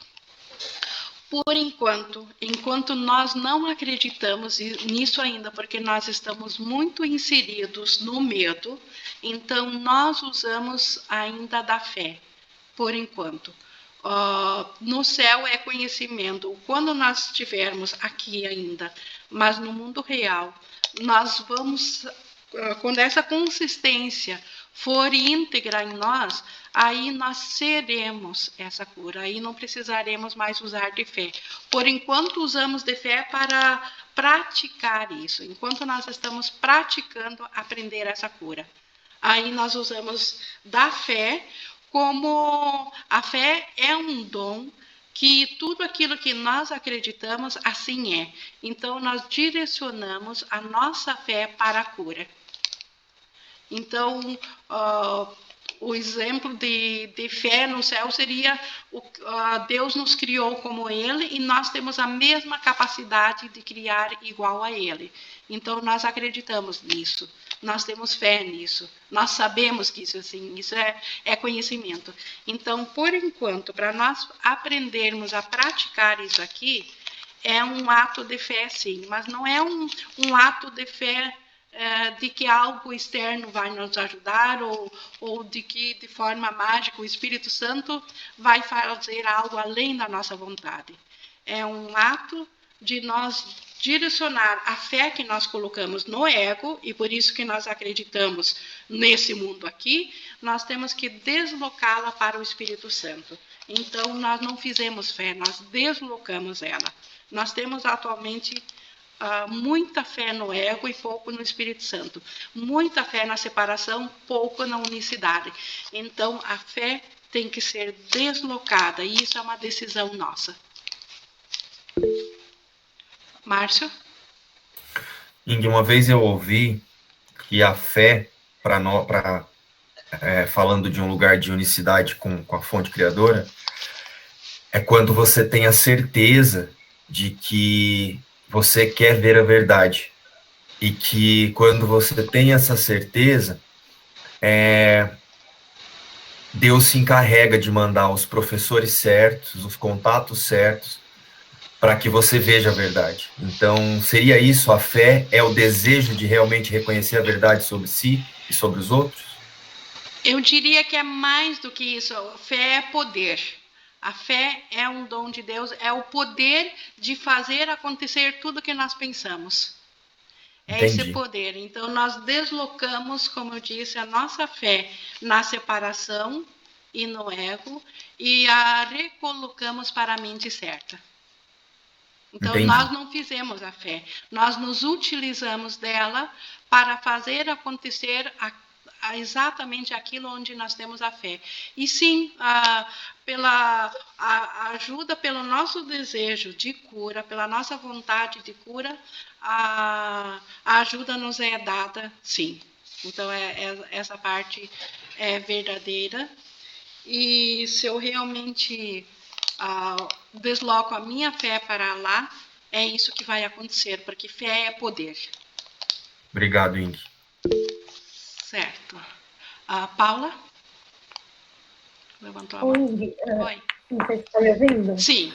Por enquanto nós não acreditamos nisso ainda, porque nós estamos muito inseridos no medo, então nós usamos ainda da fé, por enquanto. No céu é conhecimento, quando nós estivermos aqui ainda, mas no mundo real, nós vamos, com essa consistência, for íntegra em nós, aí nós seremos essa cura, aí não precisaremos mais usar de fé. Por enquanto, usamos de fé para praticar isso, enquanto nós estamos praticando aprender essa cura. Aí nós usamos da fé, como a fé é um dom, que tudo aquilo que nós acreditamos, assim é. Então, nós direcionamos a nossa fé para a cura. Então, o exemplo de fé no céu seria Deus nos criou como Ele e nós temos a mesma capacidade de criar igual a Ele. Então, nós acreditamos nisso, nós temos fé nisso, nós sabemos que isso, assim, isso é conhecimento. Então, por enquanto, para nós aprendermos a praticar isso aqui, é um ato de fé, sim, mas não é um ato de fé de que algo externo vai nos ajudar ou de que, de forma mágica, o Espírito Santo vai fazer algo além da nossa vontade. É um ato de nós direcionar a fé que nós colocamos no ego, e por isso que nós acreditamos nesse mundo aqui, nós temos que deslocá-la para o Espírito Santo. Então, nós não fizemos fé, nós deslocamos ela. Nós temos atualmente muita fé no ego e pouco no Espírito Santo. Muita fé na separação, pouco na unicidade. Então, a fé tem que ser deslocada, e isso é uma decisão nossa. Márcio? Ing, uma vez eu ouvi que a fé, falando de um lugar de unicidade com a fonte criadora, é quando você tem a certeza de que você quer ver a verdade. E que quando você tem essa certeza, Deus se encarrega de mandar os professores certos, os contatos certos, para que você veja a verdade. Então, seria isso? A fé é o desejo de realmente reconhecer a verdade sobre si e sobre os outros? Eu diria que é mais do que isso. A fé é poder. A fé é um dom de Deus, é o poder de fazer acontecer tudo que nós pensamos. É Entendi. esse poder. Então, nós deslocamos, como eu disse, a nossa fé na separação e no ego e a recolocamos para a mente certa. Então, Entendi. nós não fizemos a fé, nós nos utilizamos dela para fazer acontecer exatamente aquilo onde nós temos a fé. E sim, pela ajuda, pelo nosso desejo de cura, pela nossa vontade de cura, a ajuda nos é dada, sim. Então, essa parte é verdadeira. E se eu realmente desloco a minha fé para lá, é isso que vai acontecer, porque fé é poder. Obrigado, Ing. Certo. Paula? Levantou a mão. Oi. Não sei se está me ouvindo. Sim.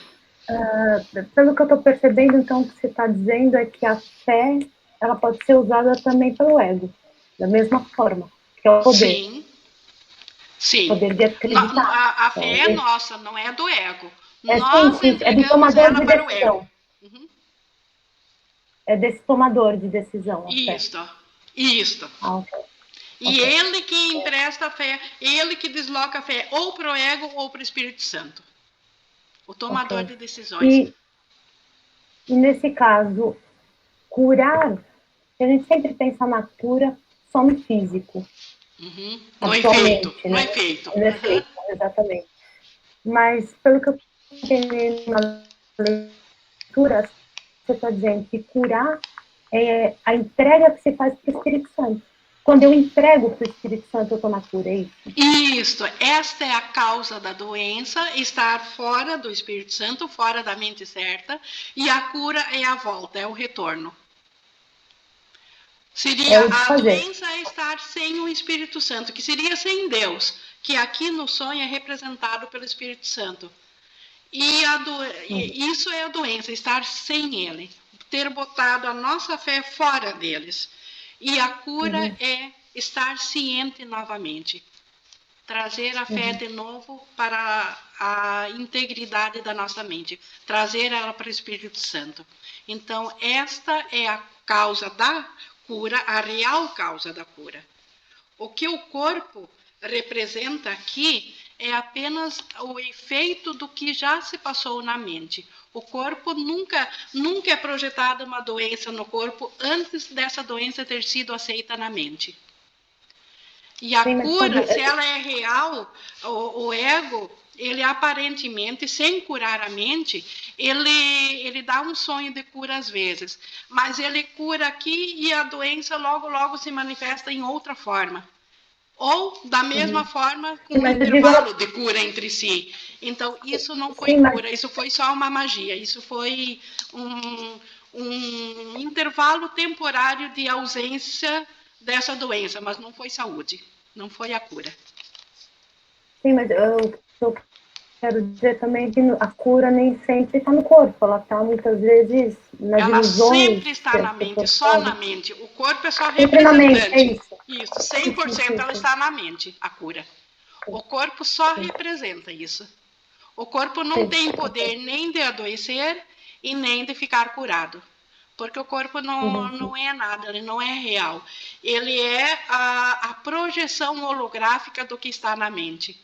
Pelo que eu estou percebendo, então, o que você está dizendo é que a fé, ela pode ser usada também pelo ego, da mesma forma, que é o poder. Sim. Sim. Poder de acreditar. A fé é nossa, não é do ego. Nós sim, é do tomador de decisão. Uhum. É desse tomador de decisão. Isso. Okay. E ele que empresta a fé, ele que desloca a fé ou para o ego ou para o Espírito Santo. O tomador de decisões. E nesse caso, curar, a gente sempre pensa na cura só no físico. Uhum. No efeito. Né? No efeito. No efeito, exatamente. Mas, pelo que eu entendi na leitura, você está dizendo que curar é a entrega que se faz para o Espírito Santo. Quando eu entrego para o Espírito Santo, eu estou na cura, é isso? Isso. Esta é a causa da doença, estar fora do Espírito Santo, fora da mente certa, e a cura é a volta, é o retorno. Seria a doença é estar sem o Espírito Santo, que seria sem Deus, que aqui no sonho é representado pelo Espírito Santo. E isso é a doença, estar sem ele, ter botado a nossa fé fora deles. E a cura é estar ciente novamente, trazer a fé de novo para a integridade da nossa mente, trazer ela para o Espírito Santo. Então, esta é a causa da cura, a real causa da cura. O que o corpo representa aqui é apenas o efeito do que já se passou na mente. O corpo nunca é projetada uma doença no corpo antes dessa doença ter sido aceita na mente. E a cura, se ela é real, o ego, ele aparentemente, sem curar a mente, ele dá um sonho de cura às vezes, mas ele cura aqui e a doença logo se manifesta em outra forma. Ou da mesma forma, com um intervalo de cura entre si. Então, isso não foi cura, isso foi só uma magia, isso foi um intervalo temporário de ausência dessa doença, mas não foi saúde, não foi a cura. Sim, mas eu quero dizer também que a cura nem sempre está no corpo, ela está muitas vezes nas ilusões. Ela sempre está na mente, só na mente. O corpo é só representante. É isso. Isso, 100% ela está na mente, a cura. O corpo só representa isso. O corpo não tem poder nem de adoecer e nem de ficar curado. Porque o corpo não é nada, ele não é real. Ele é a projeção holográfica do que está na mente.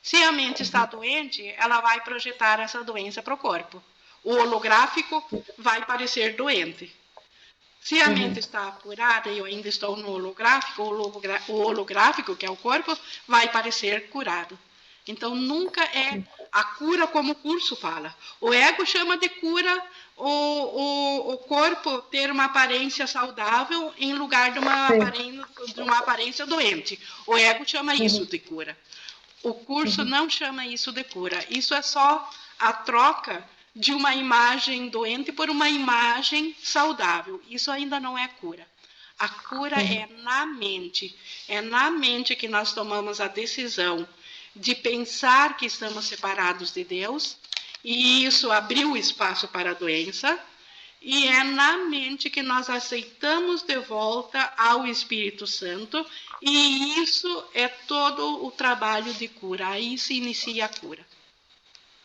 Se a mente está doente, ela vai projetar essa doença para o corpo. O holográfico vai parecer doente. Se a mente está curada e eu ainda estou no holográfico, o holográfico, que é o corpo, vai parecer curado. Então, nunca é a cura como o curso fala. O ego chama de cura o corpo ter uma aparência saudável em lugar de uma aparência doente. O ego chama isso de cura. O curso não chama isso de cura. Isso é só a troca de uma imagem doente por uma imagem saudável. Isso ainda não é cura. A cura é na mente. É na mente que nós tomamos a decisão de pensar que estamos separados de Deus, e isso abriu espaço para a doença, e é na mente que nós aceitamos de volta ao Espírito Santo, e isso é todo o trabalho de cura. Aí se inicia a cura.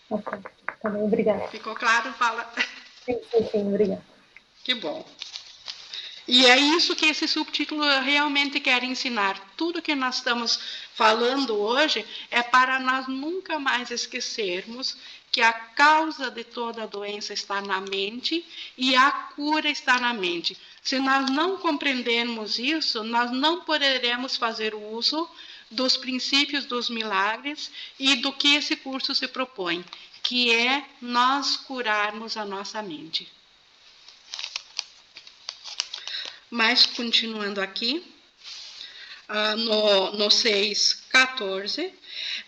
Ok, tá bem, obrigada. Ficou claro, Paula? Sim, obrigada. Que bom. E é isso que esse subtítulo realmente quer ensinar. Tudo que nós estamos falando hoje é para nós nunca mais esquecermos que a causa de toda a doença está na mente e a cura está na mente. Se nós não compreendermos isso, nós não poderemos fazer uso dos princípios dos milagres e do que esse curso se propõe, que é nós curarmos a nossa mente. Mas, continuando aqui, no 6,14,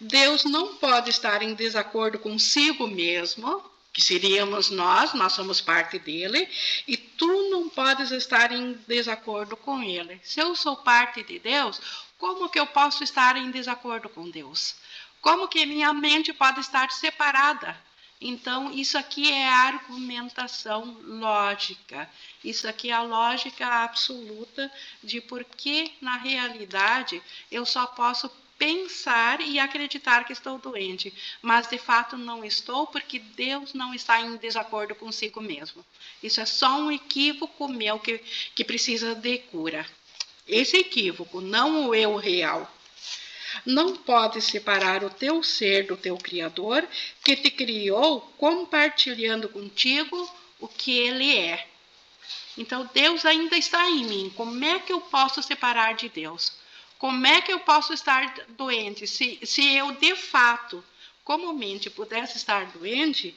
Deus não pode estar em desacordo consigo mesmo, que seríamos nós somos parte dele, e tu não podes estar em desacordo com ele. Se eu sou parte de Deus, como que eu posso estar em desacordo com Deus? Como que minha mente pode estar separada? Então, isso aqui é argumentação lógica. Isso aqui é a lógica absoluta de por que, na realidade, eu só posso pensar e acreditar que estou doente, mas de fato não estou, porque Deus não está em desacordo consigo mesmo. Isso é só um equívoco meu que precisa de cura. Esse equívoco, não o eu real. Não pode separar o teu ser do teu Criador, que te criou compartilhando contigo o que ele é. Então, Deus ainda está em mim. Como é que eu posso separar de Deus? Como é que eu posso estar doente? Se eu, de fato, como mente, pudesse estar doente,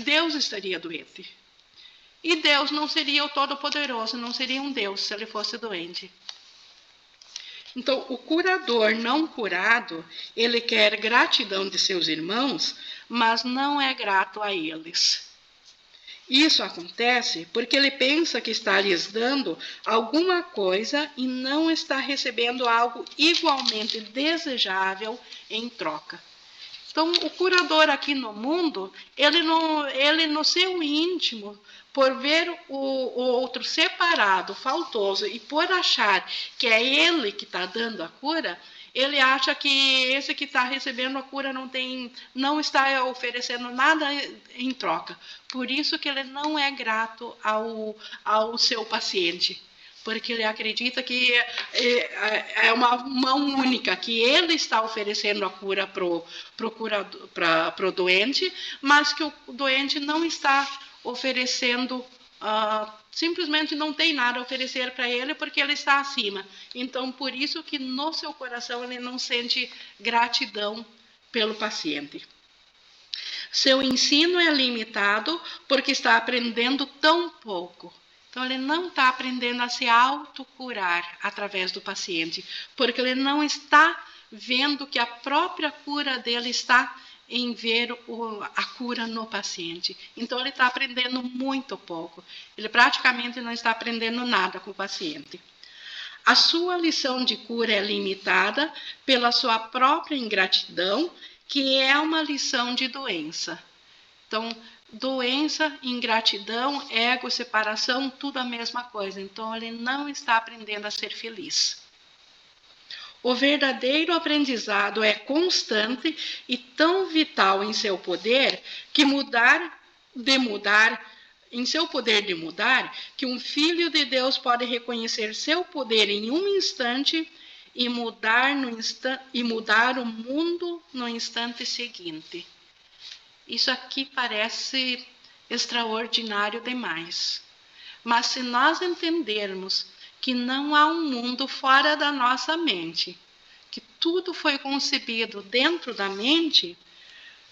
Deus estaria doente. E Deus não seria o Todo-Poderoso, não seria um Deus se ele fosse doente. Então, o curador não curado, ele quer gratidão de seus irmãos, mas não é grato a eles. Isso acontece porque ele pensa que está lhes dando alguma coisa e não está recebendo algo igualmente desejável em troca. Então, o curador aqui no mundo, ele no seu íntimo, por ver o outro separado, faltoso, e por achar que é ele que está dando a cura, ele acha que esse que está recebendo a cura não está oferecendo nada em troca. Por isso que ele não é grato ao seu paciente. porque ele acredita que é uma mão única, que ele está oferecendo a cura para o doente, mas que o doente não está oferecendo, simplesmente não tem nada a oferecer para ele, porque ele está acima. Então, por isso que no seu coração ele não sente gratidão pelo paciente. Seu ensino é limitado porque está aprendendo tão pouco. Então, ele não está aprendendo a se autocurar através do paciente, porque ele não está vendo que a própria cura dele está em ver a cura no paciente. Então, ele está aprendendo muito pouco. Ele praticamente não está aprendendo nada com o paciente. A sua lição de cura é limitada pela sua própria ingratidão, que é uma lição de doença. Então, doença, ingratidão, ego, separação, tudo a mesma coisa. Então, ele não está aprendendo a ser feliz. O verdadeiro aprendizado é constante e tão vital em seu poder que em seu poder de mudar, que um filho de Deus pode reconhecer seu poder em um instante e mudar o mundo no instante seguinte. Isso aqui parece extraordinário demais. Mas se nós entendermos que não há um mundo fora da nossa mente, que tudo foi concebido dentro da mente,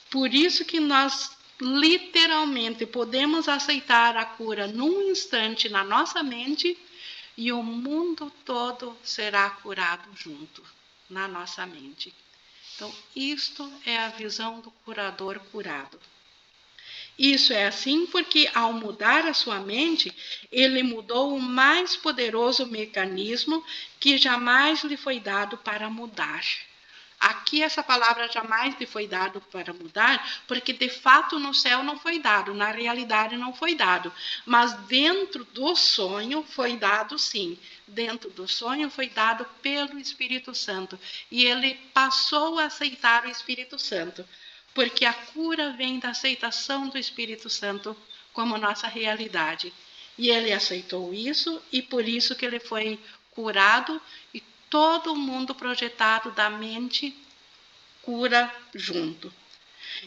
por isso que nós literalmente podemos aceitar a cura num instante na nossa mente e o mundo todo será curado junto na nossa mente. Então, isto é a visão do curador curado. Isso é assim porque, ao mudar a sua mente, ele mudou o mais poderoso mecanismo que jamais lhe foi dado para mudar. Aqui essa palavra jamais lhe foi dado para mudar, porque de fato no céu não foi dado, na realidade não foi dado. Mas dentro do sonho foi dado sim. Dentro do sonho foi dado pelo Espírito Santo. E ele passou a aceitar o Espírito Santo, porque a cura vem da aceitação do Espírito Santo como nossa realidade. E ele aceitou isso, e por isso que ele foi curado, e todo mundo projetado da mente cura junto.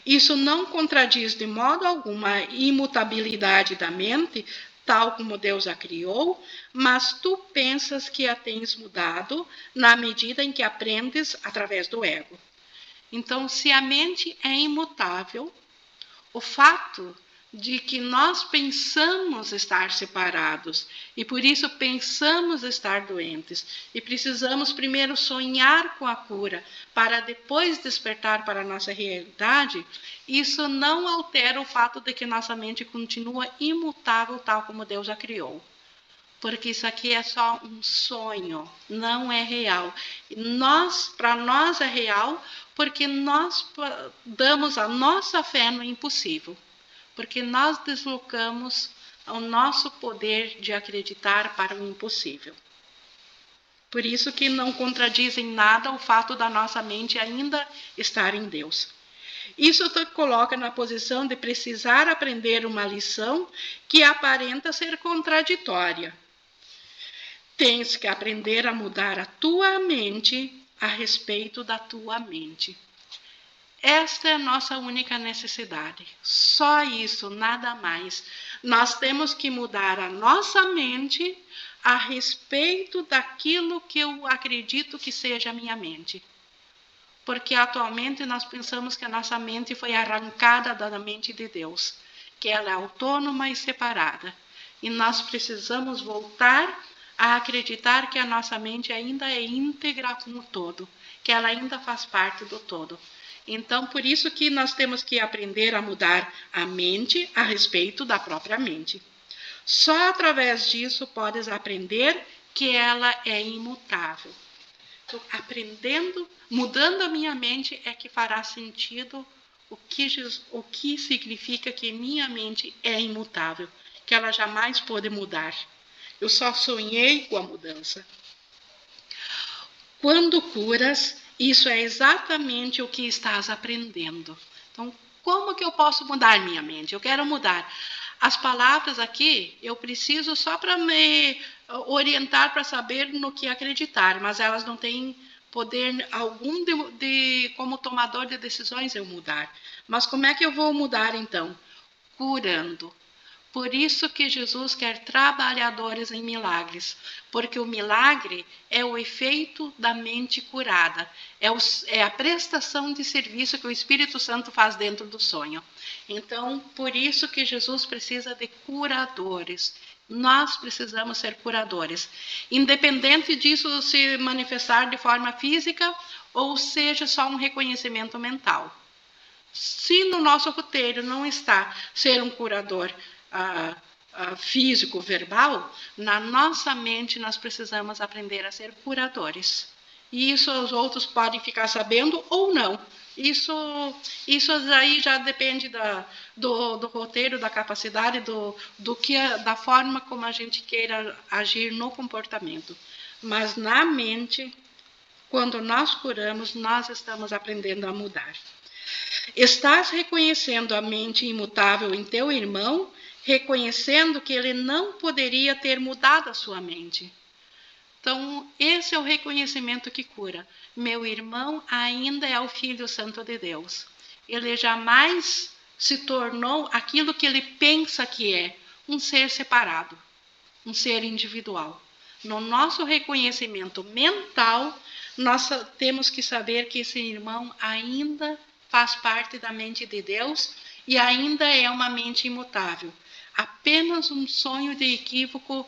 Isso não contradiz de modo algum a imutabilidade da mente, tal como Deus a criou, mas tu pensas que a tens mudado na medida em que aprendes através do ego. Então, se a mente é imutável, o fato de que nós pensamos estar separados e por isso pensamos estar doentes e precisamos primeiro sonhar com a cura para depois despertar para a nossa realidade, isso não altera o fato de que nossa mente continua imutável tal como Deus a criou. Porque isso aqui é só um sonho, não é real. Para nós é real porque nós damos a nossa fé no impossível. Porque nós deslocamos o nosso poder de acreditar para o impossível. Por isso que não contradiz em nada o fato da nossa mente ainda estar em Deus. Isso te coloca na posição de precisar aprender uma lição que aparenta ser contraditória. Tens que aprender a mudar a tua mente a respeito da tua mente. Esta é a nossa única necessidade. Só isso, nada mais. Nós temos que mudar a nossa mente a respeito daquilo que eu acredito que seja a minha mente. Porque atualmente nós pensamos que a nossa mente foi arrancada da mente de Deus, que ela é autônoma e separada. E nós precisamos voltar a acreditar que a nossa mente ainda é íntegra com o todo, que ela ainda faz parte do todo. Então, por isso que nós temos que aprender a mudar a mente a respeito da própria mente. Só através disso podes aprender que ela é imutável. Então, mudando a minha mente é que fará sentido o que significa que minha mente é imutável, que ela jamais pode mudar. Eu só sonhei com a mudança. Quando curas, isso é exatamente o que estás aprendendo. Então, como que eu posso mudar minha mente? Eu quero mudar. As palavras aqui, eu preciso só para me orientar para saber no que acreditar, mas elas não têm poder algum como tomador de decisões eu mudar. Mas como é que eu vou mudar então? Curando. Por isso que Jesus quer trabalhadores em milagres, porque o milagre é o efeito da mente curada, é a prestação de serviço que o Espírito Santo faz dentro do sonho. Então, por isso que Jesus precisa de curadores. Nós precisamos ser curadores, independente disso se manifestar de forma física ou seja só um reconhecimento mental. Se no nosso roteiro não está ser um curador físico, verbal, na nossa mente nós precisamos aprender a ser curadores. E isso os outros podem ficar sabendo ou não. Isso aí já depende do roteiro, da capacidade, da forma como a gente queira agir no comportamento. Mas na mente, quando nós curamos, nós estamos aprendendo a mudar. Estás reconhecendo a mente imutável em teu irmão, reconhecendo que ele não poderia ter mudado a sua mente. Então, esse é o reconhecimento que cura. Meu irmão ainda é o Filho Santo de Deus. Ele jamais se tornou aquilo que ele pensa que é, um ser separado, um ser individual. No nosso reconhecimento mental, nós temos que saber que esse irmão ainda faz parte da mente de Deus e ainda é uma mente imutável. Apenas um sonho de equívoco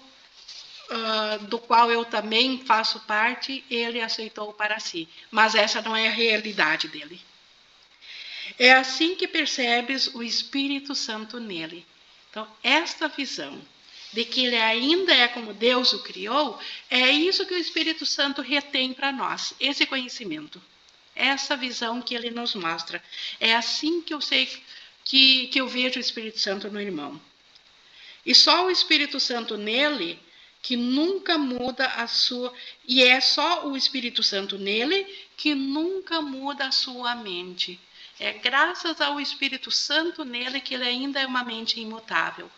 do qual eu também faço parte, ele aceitou para si. Mas essa não é a realidade dele. É assim que percebes o Espírito Santo nele. Então, esta visão de que ele ainda é como Deus o criou, é isso que o Espírito Santo retém para nós, esse conhecimento. Essa visão que ele nos mostra. É assim que eu sei que eu vejo o Espírito Santo no irmão. E só o Espírito Santo nele, que nunca muda a sua... E é só o Espírito Santo nele que nunca muda a sua mente. É graças ao Espírito Santo nele que ele ainda é uma mente imutável.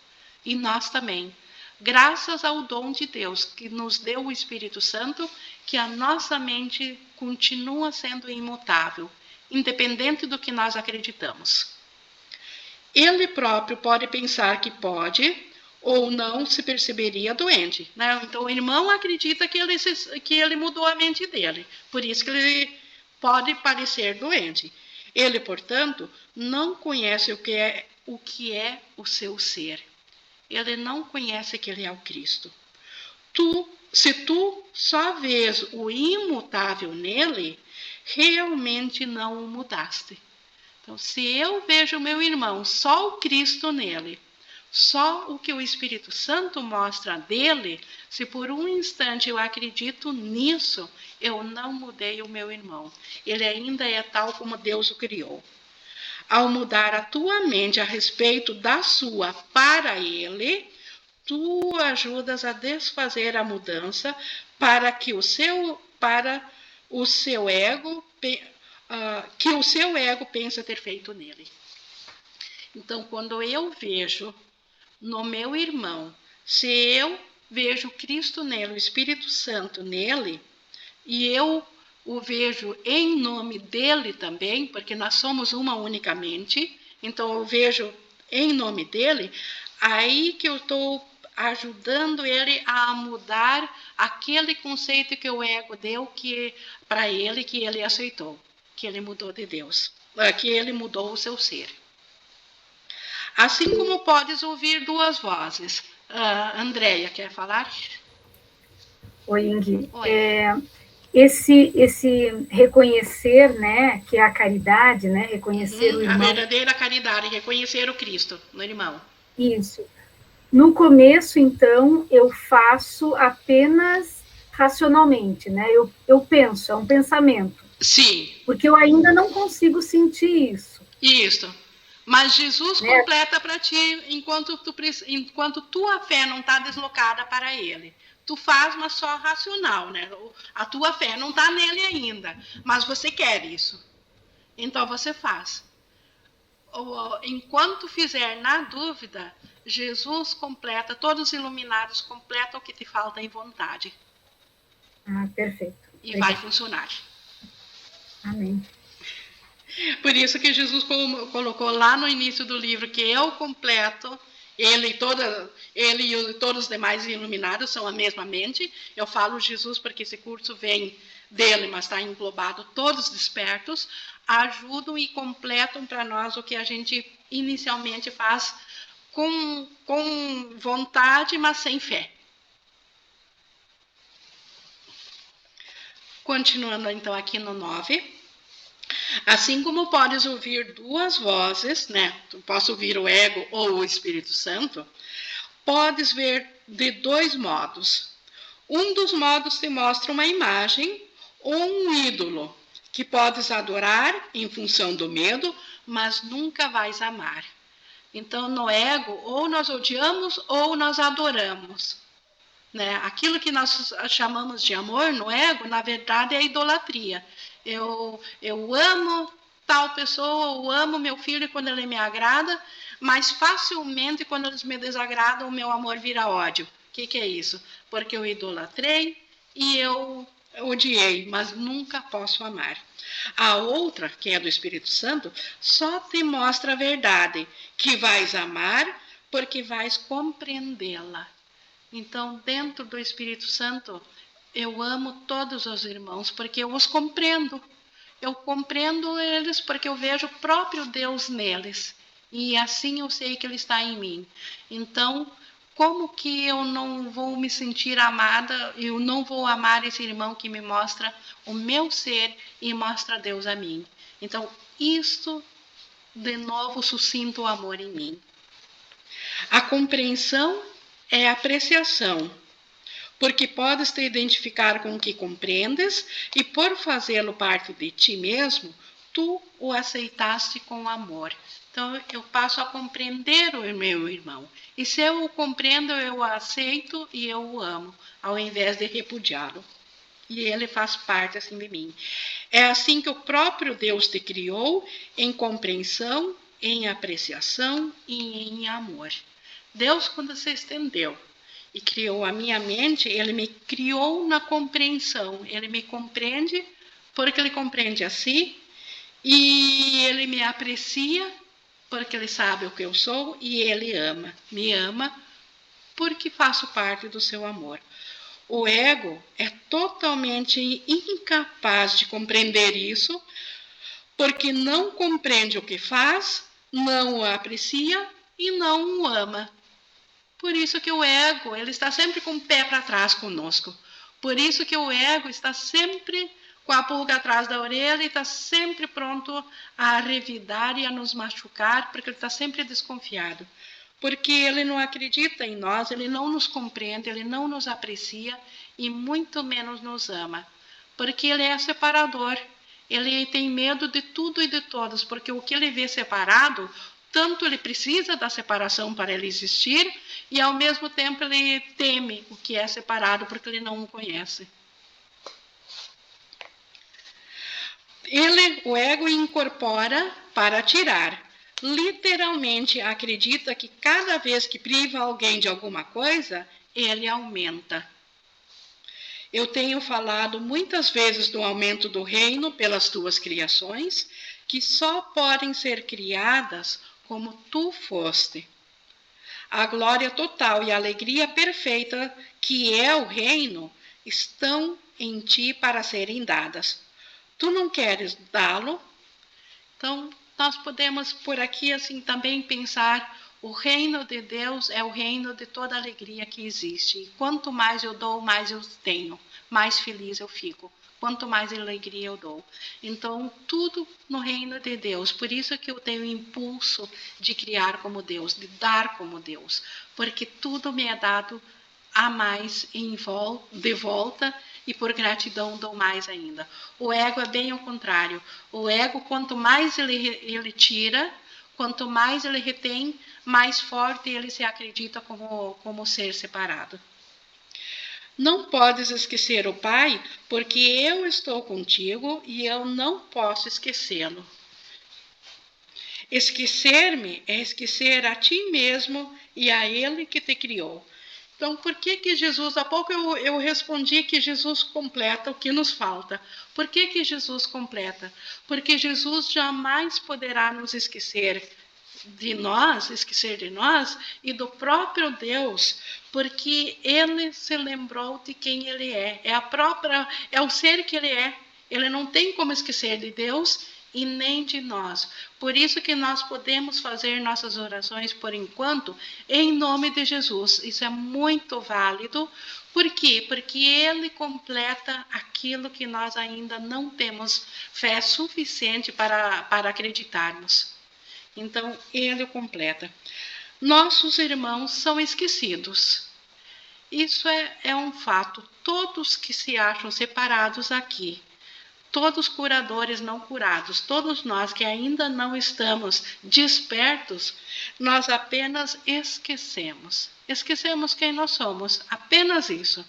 E nós também. Graças ao dom de Deus que nos deu o Espírito Santo, que a nossa mente continua sendo imutável, independente do que nós acreditamos. Ele próprio pode pensar que pode ou não se perceberia doente, né? Então o irmão acredita que ele mudou a mente dele, por isso que ele pode parecer doente. Ele, portanto, não conhece o que é o seu ser. Ele não conhece que ele é o Cristo. Se tu só vês o imutável nele, realmente não o mudaste. Então, se eu vejo o meu irmão, só o Cristo nele, só o que o Espírito Santo mostra dele, se por um instante eu acredito nisso, eu não mudei o meu irmão. Ele ainda é tal como Deus o criou. Ao mudar a tua mente a respeito da sua para ele, tu ajudas a desfazer a mudança para que o seu ego pensa ter feito nele. Então, quando eu vejo no meu irmão, se eu vejo Cristo nele, o Espírito Santo nele, e eu o vejo em nome dele também, porque nós somos uma única mente, então eu vejo em nome dele, aí que eu estou ajudando ele a mudar aquele conceito que o ego deu para ele, que ele aceitou, que ele mudou de Deus, que ele mudou o seu ser. Assim como podes ouvir duas vozes. Andréia, quer falar? Oi, Ingrid. Oi. Esse reconhecer, né, que é a caridade, né, reconhecer o irmão. A verdadeira caridade, reconhecer o Cristo no irmão. Isso. No começo, então, eu faço apenas racionalmente, né, eu penso, é um pensamento. Sim. Porque eu ainda não consigo sentir isso. Isso. Mas Jesus completa para ti enquanto tua fé não está deslocada para ele. Tu faz, mas só racional, né? A tua fé não está nele ainda, mas você quer isso. Então você faz. Enquanto fizer na dúvida, Jesus completa, todos os iluminados completam o que te falta em vontade. Perfeito. E vai funcionar. Amém. Por isso que Jesus colocou lá no início do livro que eu completo, ele e todos os demais iluminados são a mesma mente. Eu falo Jesus porque esse curso vem dele, mas está englobado, todos despertos, ajudam e completam para nós o que a gente inicialmente faz com vontade, mas sem fé. Continuando então aqui no 9. Assim como podes ouvir duas vozes, né? Tu posso ouvir o ego ou o Espírito Santo, podes ver de dois modos. Um dos modos te mostra uma imagem ou um ídolo que podes adorar em função do medo, mas nunca vais amar. Então, no ego, ou nós odiamos ou nós adoramos. Né? Aquilo que nós chamamos de amor no ego, na verdade, é idolatria. Eu amo tal pessoa, eu amo meu filho quando ele me agrada, mas facilmente quando eles me desagradam, o meu amor vira ódio. O que é isso? Porque eu idolatrei e eu odiei, mas nunca posso amar. A outra, que é do Espírito Santo, só te mostra a verdade, que vais amar porque vais compreendê-la. Então, dentro do Espírito Santo, eu amo todos os irmãos, porque eu os compreendo. Eu compreendo eles porque eu vejo o próprio Deus neles. E assim eu sei que Ele está em mim. Então, como que eu não vou me sentir amada, eu não vou amar esse irmão que me mostra o meu ser e mostra Deus a mim? Então, isto, de novo, suscita o amor em mim. A compreensão é apreciação, porque podes te identificar com o que compreendes e, por fazê-lo parte de ti mesmo, tu o aceitaste com amor. Então, eu passo a compreender o meu irmão. E se eu o compreendo, eu o aceito e eu o amo, ao invés de repudiá-lo. E ele faz parte assim de mim. É assim que o próprio Deus te criou, em compreensão, em apreciação e em amor. Deus, quando se estendeu e criou a minha mente, Ele me criou na compreensão. Ele me compreende porque Ele compreende a si, e Ele me aprecia porque Ele sabe o que eu sou, e Ele me ama porque faço parte do seu amor. O ego é totalmente incapaz de compreender isso, porque não compreende o que faz, não o aprecia e não o ama. Por isso que o ego, ele está sempre com o pé para trás conosco. Por isso que o ego está sempre com a pulga atrás da orelha e está sempre pronto a revidar e a nos machucar, porque ele está sempre desconfiado. Porque ele não acredita em nós, ele não nos compreende, ele não nos aprecia e muito menos nos ama. Porque ele é separador. Ele tem medo de tudo e de todos, porque o que ele vê separado, tanto ele precisa da separação para ele existir, e ao mesmo tempo ele teme o que é separado, porque ele não o conhece. O ego incorpora para tirar. Literalmente acredita que cada vez que priva alguém de alguma coisa, ele aumenta. Eu tenho falado muitas vezes do aumento do reino pelas tuas criações, que só podem ser criadas como tu foste. A glória total e a alegria perfeita, que é o reino, estão em ti para serem dadas. Tu não queres dá-lo? Então, nós podemos por aqui assim também pensar, o reino de Deus é o reino de toda alegria que existe. E quanto mais eu dou, mais eu tenho, mais feliz eu fico. Quanto mais alegria eu dou. Então, tudo no reino de Deus. Por isso que eu tenho o impulso de criar como Deus, de dar como Deus. Porque tudo me é dado a mais de volta, e por gratidão dou mais ainda. O ego é bem o contrário. O ego, quanto mais ele tira, quanto mais ele retém, mais forte ele se acredita como ser separado. Não podes esquecer o Pai, porque eu estou contigo e eu não posso esquecê-lo. Esquecer-me é esquecer a ti mesmo e a Ele que te criou. Então, por que Jesus, há pouco eu respondi que Jesus completa o que nos falta. Por que Jesus completa? Porque Jesus jamais poderá nos esquecer de nós e do próprio Deus, porque Ele se lembrou de quem Ele é. É o ser que Ele é. Ele não tem como esquecer de Deus e nem de nós. Por isso que nós podemos fazer nossas orações, por enquanto, em nome de Jesus. Isso é muito válido. Por quê? Porque Ele completa aquilo que nós ainda não temos fé suficiente para acreditarmos. Então, Ele completa. Nossos irmãos são esquecidos. Isso é um fato. Todos que se acham separados aqui, todos curadores não curados, todos nós que ainda não estamos despertos, nós apenas esquecemos. Esquecemos quem nós somos, apenas isso.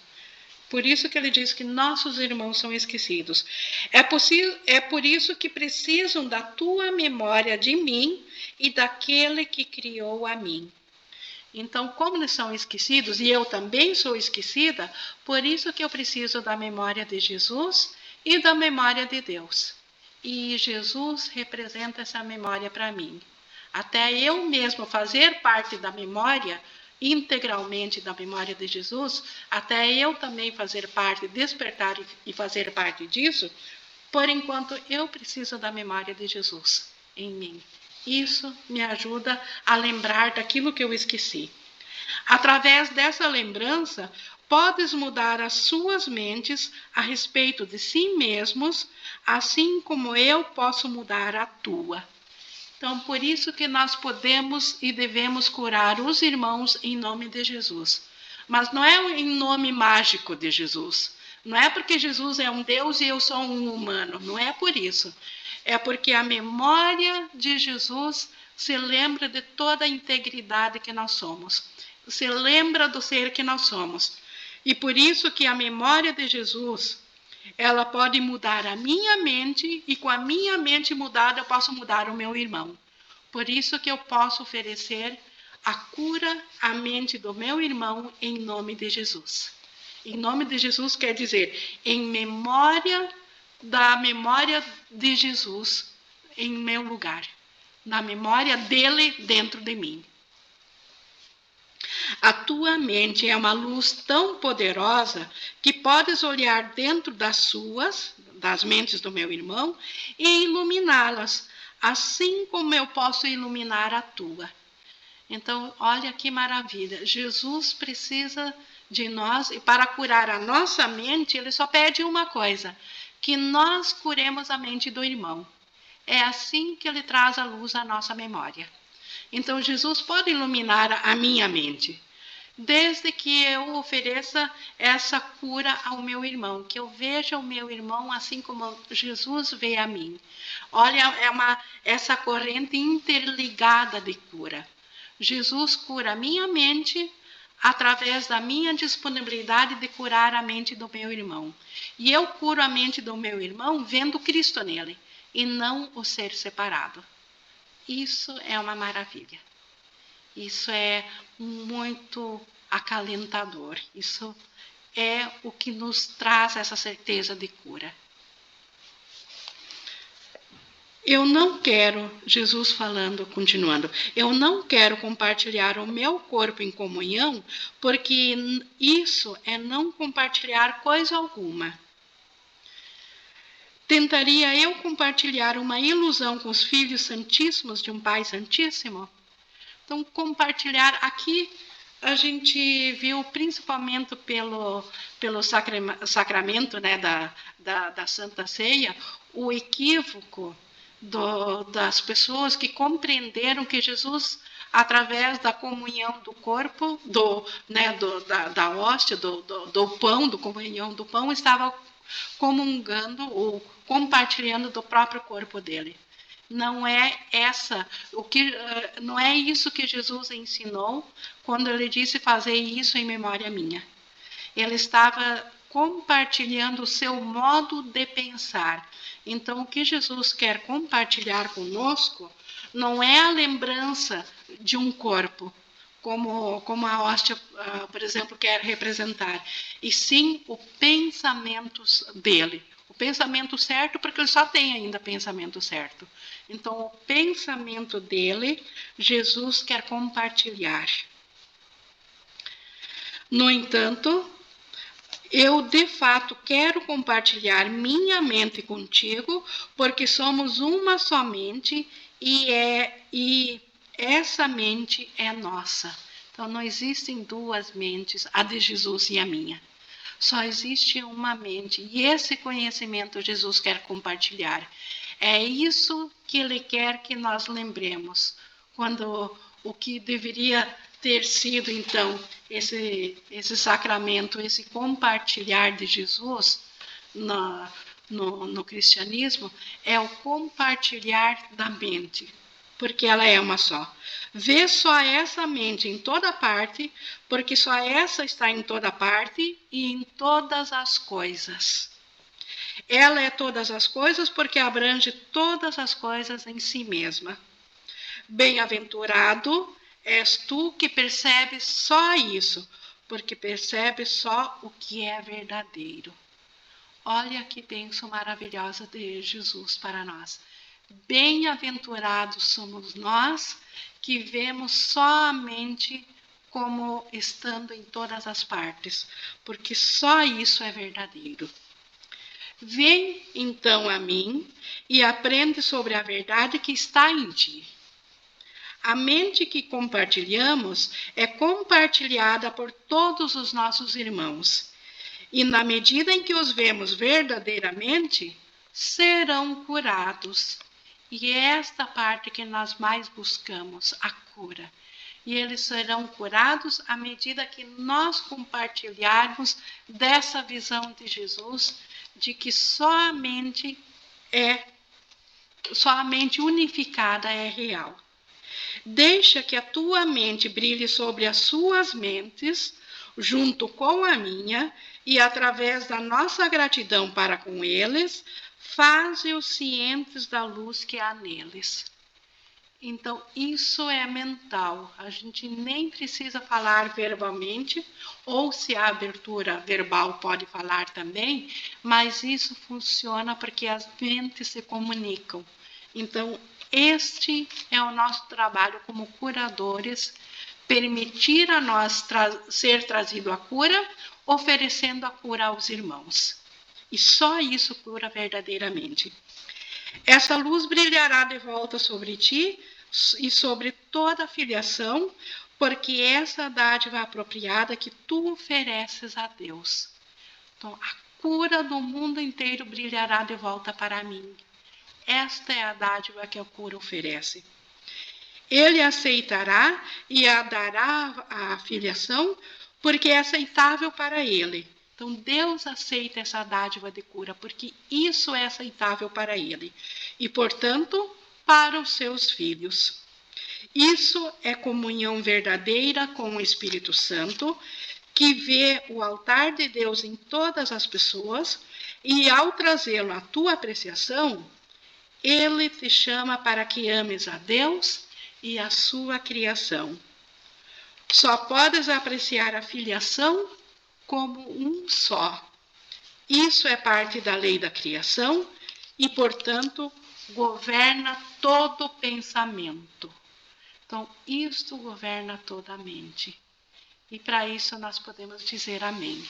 Por isso que ele diz que nossos irmãos são esquecidos. É por isso que precisam da tua memória de mim e daquele que criou a mim. Então, como eles são esquecidos, e eu também sou esquecida, por isso que eu preciso da memória de Jesus e da memória de Deus. E Jesus representa essa memória para mim. Até eu mesmo fazer parte da memória, integralmente da memória de Jesus, até eu também fazer parte, despertar e fazer parte disso, por enquanto eu preciso da memória de Jesus em mim. Isso me ajuda a lembrar daquilo que eu esqueci. Através dessa lembrança, podes mudar as suas mentes a respeito de si mesmos, assim como eu posso mudar a tua. Então, por isso que nós podemos e devemos curar os irmãos em nome de Jesus. Mas não é em nome mágico de Jesus. Não é porque Jesus é um Deus e eu sou um humano. Não é por isso. É porque a memória de Jesus se lembra de toda a integridade que nós somos. Se lembra do ser que nós somos. E por isso que a memória de Jesus, ela pode mudar a minha mente, e com a minha mente mudada eu posso mudar o meu irmão. Por isso que eu posso oferecer a cura à mente do meu irmão em nome de Jesus. Em nome de Jesus quer dizer, em memória da memória de Jesus em meu lugar. Na memória dele dentro de mim. A tua mente é uma luz tão poderosa que podes olhar dentro das mentes do meu irmão, e iluminá-las, assim como eu posso iluminar a tua. Então, olha que maravilha. Jesus precisa de nós, e para curar a nossa mente, ele só pede uma coisa, que nós curemos a mente do irmão. É assim que ele traz a luz à nossa memória. Então, Jesus pode iluminar a minha mente, desde que eu ofereça essa cura ao meu irmão, que eu veja o meu irmão assim como Jesus vê a mim. Olha, essa corrente interligada de cura. Jesus cura a minha mente através da minha disponibilidade de curar a mente do meu irmão. E eu curo a mente do meu irmão vendo Cristo nele, e não o ser separado. Isso é uma maravilha. Isso é muito acalentador. Isso é o que nos traz essa certeza de cura. Eu não quero, Jesus falando, continuando, eu não quero compartilhar o meu corpo em comunhão, porque isso é não compartilhar coisa alguma. Tentaria eu compartilhar uma ilusão com os filhos santíssimos de um Pai Santíssimo? Então, compartilhar aqui, a gente viu principalmente pelo sacramento, né, da Santa Ceia, o equívoco das pessoas que compreenderam que Jesus, através da comunhão do corpo, da hóstia, do pão, da comunhão do pão, estava comungando ou compartilhando do próprio corpo dele. Não é isso que Jesus ensinou quando ele disse fazer isso em memória minha. Ele estava compartilhando o seu modo de pensar. Então, o que Jesus quer compartilhar conosco não é a lembrança de um corpo, como a hóstia, por exemplo, quer representar, e sim o pensamento dele. O pensamento certo, porque ele só tem ainda pensamento certo. Então, o pensamento dele, Jesus quer compartilhar. No entanto, eu, de fato, quero compartilhar minha mente contigo, porque somos uma só mente e essa mente é nossa. Então, não existem duas mentes, a de Jesus e a minha. Só existe uma mente, e esse conhecimento Jesus quer compartilhar. É isso que ele quer que nós lembremos, quando o que deveria ter sido, então, esse sacramento, esse compartilhar de Jesus no cristianismo, é o compartilhar da mente, porque ela é uma só. Vê só essa mente em toda parte, porque só essa está em toda parte e em todas as coisas. Ela é todas as coisas porque abrange todas as coisas em si mesma. Bem-aventurado és tu que percebes só isso, porque percebes só o que é verdadeiro. Olha que bênção maravilhosa de Jesus para nós. Bem-aventurados somos nós que vemos somente como estando em todas as partes, porque só isso é verdadeiro. Vem então a mim e aprende sobre a verdade que está em ti. A mente que compartilhamos é compartilhada por todos os nossos irmãos. E na medida em que os vemos verdadeiramente, serão curados. E é esta parte que nós mais buscamos, a cura. E eles serão curados à medida que nós compartilharmos dessa visão de Jesus, de que só a mente unificada é real. Deixa que a tua mente brilhe sobre as suas mentes, junto com a minha, e através da nossa gratidão para com eles, faze-os cientes da luz que há neles. Então, isso é mental. A gente nem precisa falar verbalmente, ou se a abertura verbal pode falar também, mas isso funciona porque as mentes se comunicam. Então, este é o nosso trabalho como curadores, permitir a nós ser trazido a cura, oferecendo a cura aos irmãos. E só isso cura verdadeiramente. Essa luz brilhará de volta sobre ti e sobre toda a filiação, porque essa dádiva apropriada que tu ofereces a Deus. Então, a cura do mundo inteiro brilhará de volta para mim. Esta é a dádiva que a cura oferece. Ele aceitará e a dará a filiação, porque é aceitável para ele. Então, Deus aceita essa dádiva de cura, porque isso é aceitável para ele. E, portanto, para os seus filhos. Isso é comunhão verdadeira com o Espírito Santo, que vê o altar de Deus em todas as pessoas, e ao trazê-lo à tua apreciação, ele te chama para que ames a Deus e a sua criação. Só podes apreciar a filiação como um só. Isso é parte da lei da criação e, portanto, governa todo pensamento. Então, isto governa toda a mente. E para isso nós podemos dizer amém.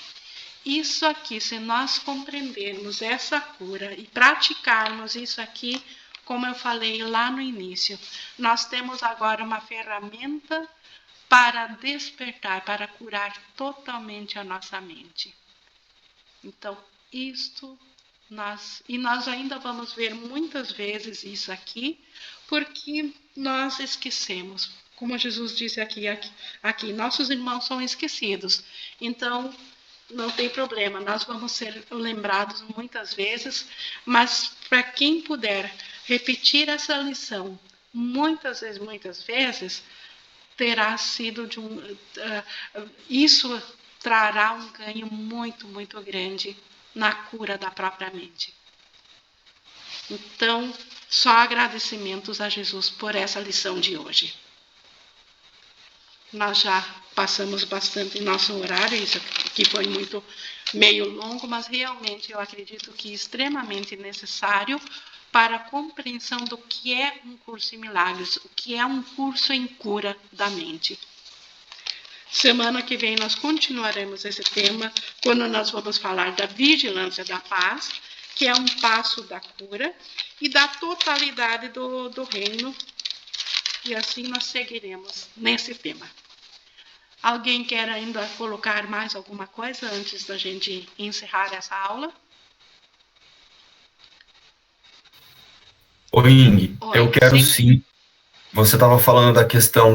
Isso aqui, se nós compreendermos essa cura e praticarmos isso aqui, como eu falei lá no início, nós temos agora uma ferramenta para despertar, para curar totalmente a nossa mente. Então, nós ainda vamos ver muitas vezes isso aqui, porque nós esquecemos. Como Jesus disse aqui, nossos irmãos são esquecidos. Então, não tem problema, nós vamos ser lembrados muitas vezes, mas para quem puder repetir essa lição muitas vezes, terá sido isso trará um ganho muito, muito grande na cura da própria mente. Então, só agradecimentos a Jesus por essa lição de hoje. Nós já passamos bastante em nosso horário, isso aqui foi meio longo, mas realmente eu acredito que é extremamente necessário para a compreensão do que é um curso em milagres, o que é um curso em cura da mente. Semana que vem nós continuaremos esse tema, quando nós vamos falar da vigilância da paz, que é um passo da cura, e da totalidade do reino, e assim nós seguiremos nesse tema. Alguém quer ainda colocar mais alguma coisa antes da gente encerrar essa aula? Oi, Ing, Oi, eu quero sim. Você estava falando da questão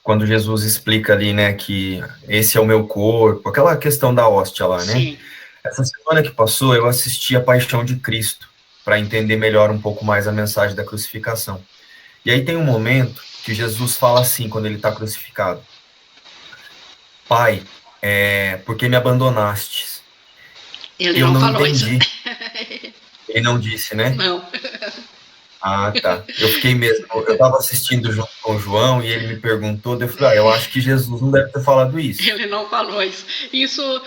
quando Jesus explica ali, né, que esse é o meu corpo, aquela questão da hóstia lá, né? Sim. Essa semana que passou, eu assisti a Paixão de Cristo, para entender melhor um pouco mais a mensagem da crucificação. E aí tem um momento que Jesus fala assim, quando ele está crucificado: Pai, por que me abandonastes? Ele Eu não não falou entendi. isso. Ele não disse, né? Não. Ah, tá. Eu fiquei mesmo. Eu estava assistindo junto com o João e ele me perguntou, daí eu falei, eu acho que Jesus não deve ter falado isso. Ele não falou isso. Isso,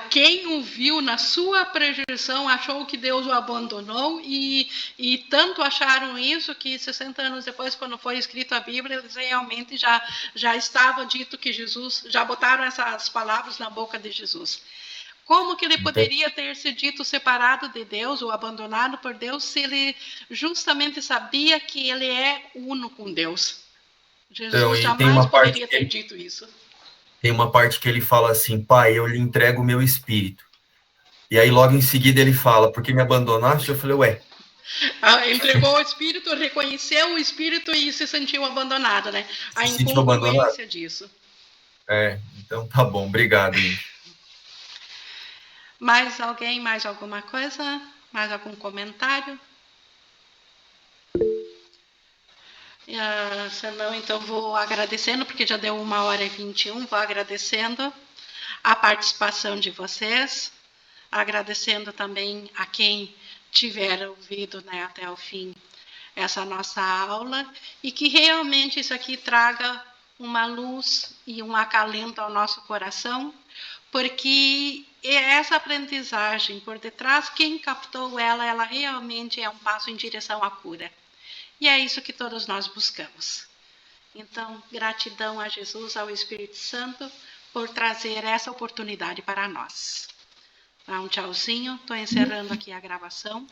quem o viu na sua projeção achou que Deus o abandonou e tanto acharam isso que 60 anos depois, quando foi escrito a Bíblia, eles realmente já estava dito que Jesus, já botaram essas palavras na boca de Jesus. Como que ele poderia ter se dito separado de Deus ou abandonado por Deus se ele justamente sabia que ele é uno com Deus? Jesus Então, e jamais poderia ter dito isso. Tem uma parte que ele fala assim, Pai, eu lhe entrego o meu espírito. E aí logo em seguida ele fala, por que me abandonaste? Eu falei, ué. Entregou o espírito, reconheceu o espírito e se sentiu abandonado, né? A Se sentiu abandonado? incongruência disso. Então tá bom, obrigado, Ing. Mais alguém, mais alguma coisa? Mais algum comentário? Senão, então vou agradecendo, porque já deu 1h21, vou agradecendo a participação de vocês, agradecendo também a quem tiver ouvido, né, até o fim essa nossa aula, e que realmente isso aqui traga uma luz e um acalento ao nosso coração, porque essa aprendizagem por detrás, quem captou ela realmente é um passo em direção à cura. E é isso que todos nós buscamos. Então, gratidão a Jesus, ao Espírito Santo, por trazer essa oportunidade para nós. Um tchauzinho, estou encerrando aqui a gravação.